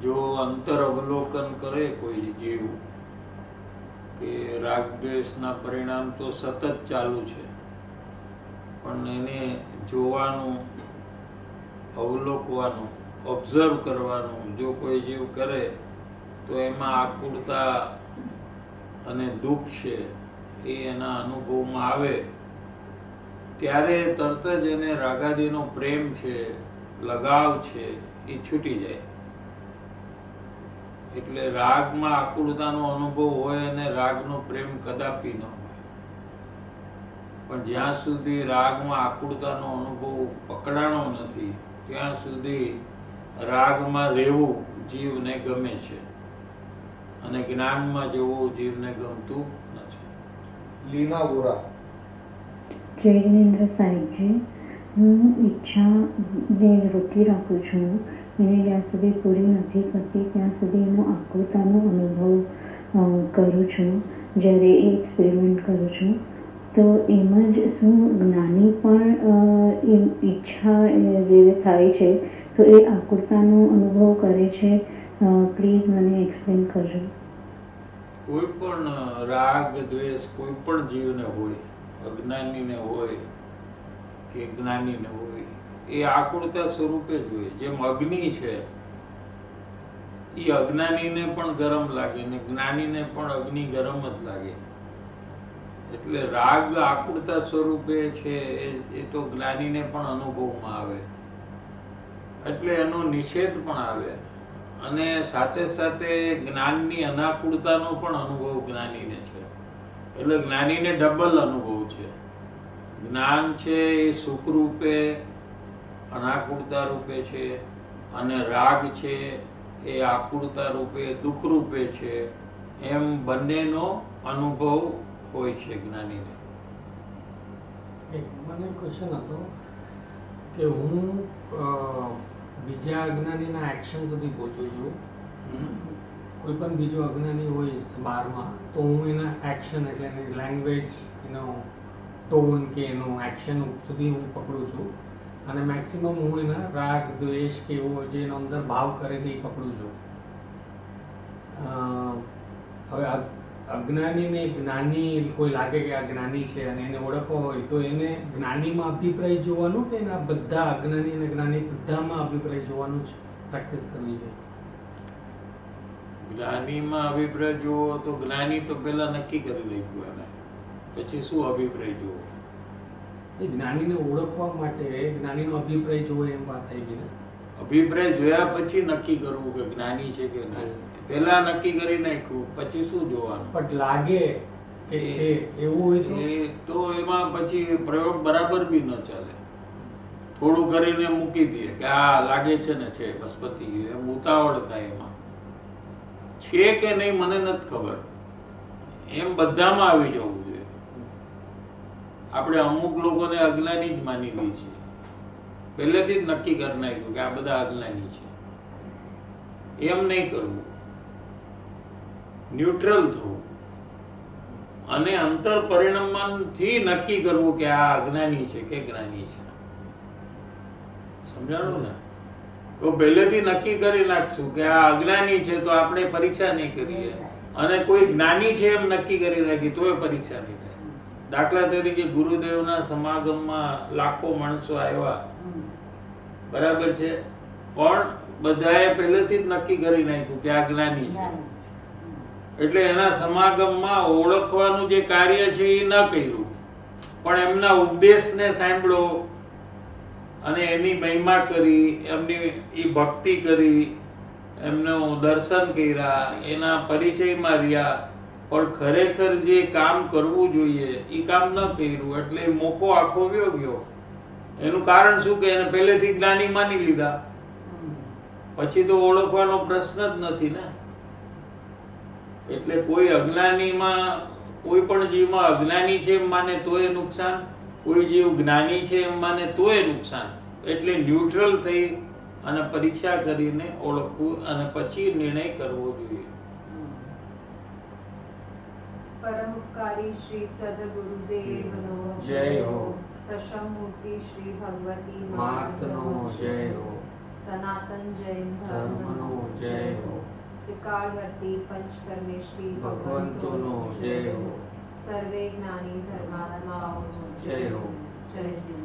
A: જો અંતર અવલોકન કરે કોઈ જીવ કે રાગ દ્વેષના પરિણામ તો સતત ચાલુ છે, પણ એને જોવાનું, અવલોકવાનું, ઓબ્ઝર્વ કરવાનું જો કોઈ જીવ કરે તો એમાં આકુળતા અને દુઃખ છે એ એના અનુભવમાં આવે ત્યારે તરત જ એને રાગાદીનો પ્રેમ છે, લગાવ છે એ છૂટી જાય. એટલે રાગમાં આકુળતાનો અનુભવ હોય અને રાગનો પ્રેમ કદાપી ન હોય. પણ જ્યાં સુધી રાગમાં આકુળતાનો અનુભવ પકડાણો નથી ત્યાં સુધી રાગમાં રહેવું જીવને ગમે છે અને જ્ઞાનમાં જવું જીવને ગમતું નથી.
C: લીના વોરા.
E: જય જિનેન્દ્ર સાહેબજી, હું ઈચ્છાને રોકી રાખું છું. એને જ્યાં સુધી પૂરી નથી કરતી ત્યાં સુધી એનો આકુરતાનો અનુભવ કરું છું. જ્યારે એ એક્સપેરિમેન્ટ કરું છું તો એમાં જ શું જ્ઞાની પણ એ ઈચ્છા જે થાય છે તો એ આકુરતાનો અનુભવ કરે છે. પ્લીઝ મને એક્સપ્લેન કરજો.
A: કોઈ પણ રાગ દ્વેષ કોઈ પણ જીવને હોય, અજ્ઞાનીને હોય કે જ્ઞાનીને હોય, એ આકુળતા સ્વરૂપે જ હોય. જેમ અગ્નિ છે એ અજ્ઞાનીને પણ ગરમ લાગે ને જ્ઞાનીને પણ અગ્નિ ગરમ જ લાગે. એટલે રાગ આકુળતા સ્વરૂપે છે એ તો જ્ઞાનીને પણ અનુભવમાં આવે, એટલે એનો નિષેધ પણ આવે અને સાથે સાથે જ્ઞાનની અનાકુળતાનો પણ અનુભવ જ્ઞાનીને છે. એટલે જ્ઞાનીને ડબલ અનુભવ છે. જ્ઞાન છે એ સુખ રૂપે અનાકુળતા રૂપે છે અને રાગ છે એ આકુળતા રૂપે દુઃખ રૂપે છે. એમ બંનેનો અનુભવ હોય છે જ્ઞાનીને.
C: મને ક્વેશ્ચન હતો કે હું બીજા અજ્ઞાનીના એક્શન સુધી પહોંચું છું. કોઈ પણ બીજો અજ્ઞાની હોય બારમાં તો હું એના એક્શન એટલે એની લેંગ્વેજ, એનો ટોન કે એનું એક્શન સુધી હું પકડું છું અને મેક્સિમમ હું એના રાગ દ્વેષ કે એવો જે એનો અંદર ભાવ કરે છે એ પકડું છું. અજ્ઞાનીને જ્ઞાની કોઈ લાગે કે આ જ્ઞાની છે અને એને ઓળખવો હોય તો એને જ્ઞાનીમાં અભિપ્રાય જોવાનો કે એના બધા અજ્ઞાની અને જ્ઞાની બધામાં અભિપ્રાય જોવાનું જ પ્રેક્ટિસ કરવી જોઈએ?
A: જ્ઞાનીમાં અભિપ્રાય જોવો તો જ્ઞાની તો પેલા નક્કી કરી લીધું એને, પછી શું અભિપ્રાય જોવો?
C: એ જ્ઞાનીને ઓળખવા માટે જ્ઞાનીનો અભિપ્રાય જોવો એમ વાત થઈ ગઈ ને.
A: અભિપ્રાય જોયા પછી નક્કી કરવું કે જ્ઞાની છે કે નહીં. પેલા નક્કી કરી નાખ્યું પછી શું જોવાનું?
C: પણ લાગે કે છે એવું હોય તો
A: એ તો એમાં પછી પ્રયોગ બરાબર બી ન ચાલે. થોડું કરીને મૂકી દે કે આ લાગે છે ને છે, બસ પતી ગયું. એમ ઉતાવળ થાય એમાં. છે કે નહીં મને નથી ખબર, એમ બધામાં આવી જવું જોઈએ. આપણે અમુક લોકોને અજ્ઞાની જ માની લઈએ છીએ, પહેલેથી જ નક્કી કરી નાખ્યું કે આ બધા અજ્ઞાની છે. એમ નહીં કરવું, ન્યુટ્રલ થવું અને અંતર પરિણમનથી નક્કી કરવું કે આ અજ્ઞાની છે કે જ્ઞાની છે. સમજાણું ને? તો પહેલેથી નક્કી કરી નાખશું કે આ અજ્ઞાની છે તો આપણે પરીક્ષા નહીં કરીએ, અને કોઈ જ્ઞાની છે એમ નક્કી કરી રાખી તોય પરીક્ષા નહીં થાય. દાખલા તરીકે ગુરુદેવના સમાગમમાં લાખો માણસો આવ્યા, બરાબર છે, પણ બધાએ પહેલેથી જ નક્કી કરી નાખ્યું કે આ જ્ઞાની છે. એટલે એના સમાગમમાં ઓળખવાનું જે કાર્ય છે એ ન કર્યું, પણ એમના ઉપદેશને સાંભળો અને એની મહિમા કરી, એમની એ ભક્તિ કરી, એમનું દર્શન કર્યા, એના પરિચયમાં રહ્યા, પણ ખરેખર જે કામ કરવું જોઈએ એ કામ ન કર્યું, એટલે મોકો આખો વ્યો ગયો. એનું કારણ શું કે એને પહેલેથી જ્ઞાની માની લીધા, પછી તો ઓળખવાનો પ્રશ્ન જ નથી ને. એટલે કોઈ અજ્ઞાનીમાં, કોઈ પણ જીવમાં અજ્ઞાની છે એમ માને તોય નુકસાન, કોઈ જીવ જ્ઞાની છે એમ માને તોય નુકસાન. એટલે ન્યુટ્રલ થઈ અને પરીક્ષા કરીને ઓળખવું અને પછી નિર્ણય કરવો જોઈએ.
D: પરમોપકારી શ્રી સદગુરુદેવનો
C: જય હો.
D: પ્રશમ મૂર્તિ શ્રી ભગવતી
C: માતનો જય હો.
D: સનાતન જૈન
C: ધર્મનો જય હો.
D: ત્રિકાળવર્તી પંચકર્મેશ્રી
C: ભગવંતોનો જય હો.
D: સર્વે જ્ઞાની ધર્માત્માઓનો
C: જય હો.
D: જય શ્રી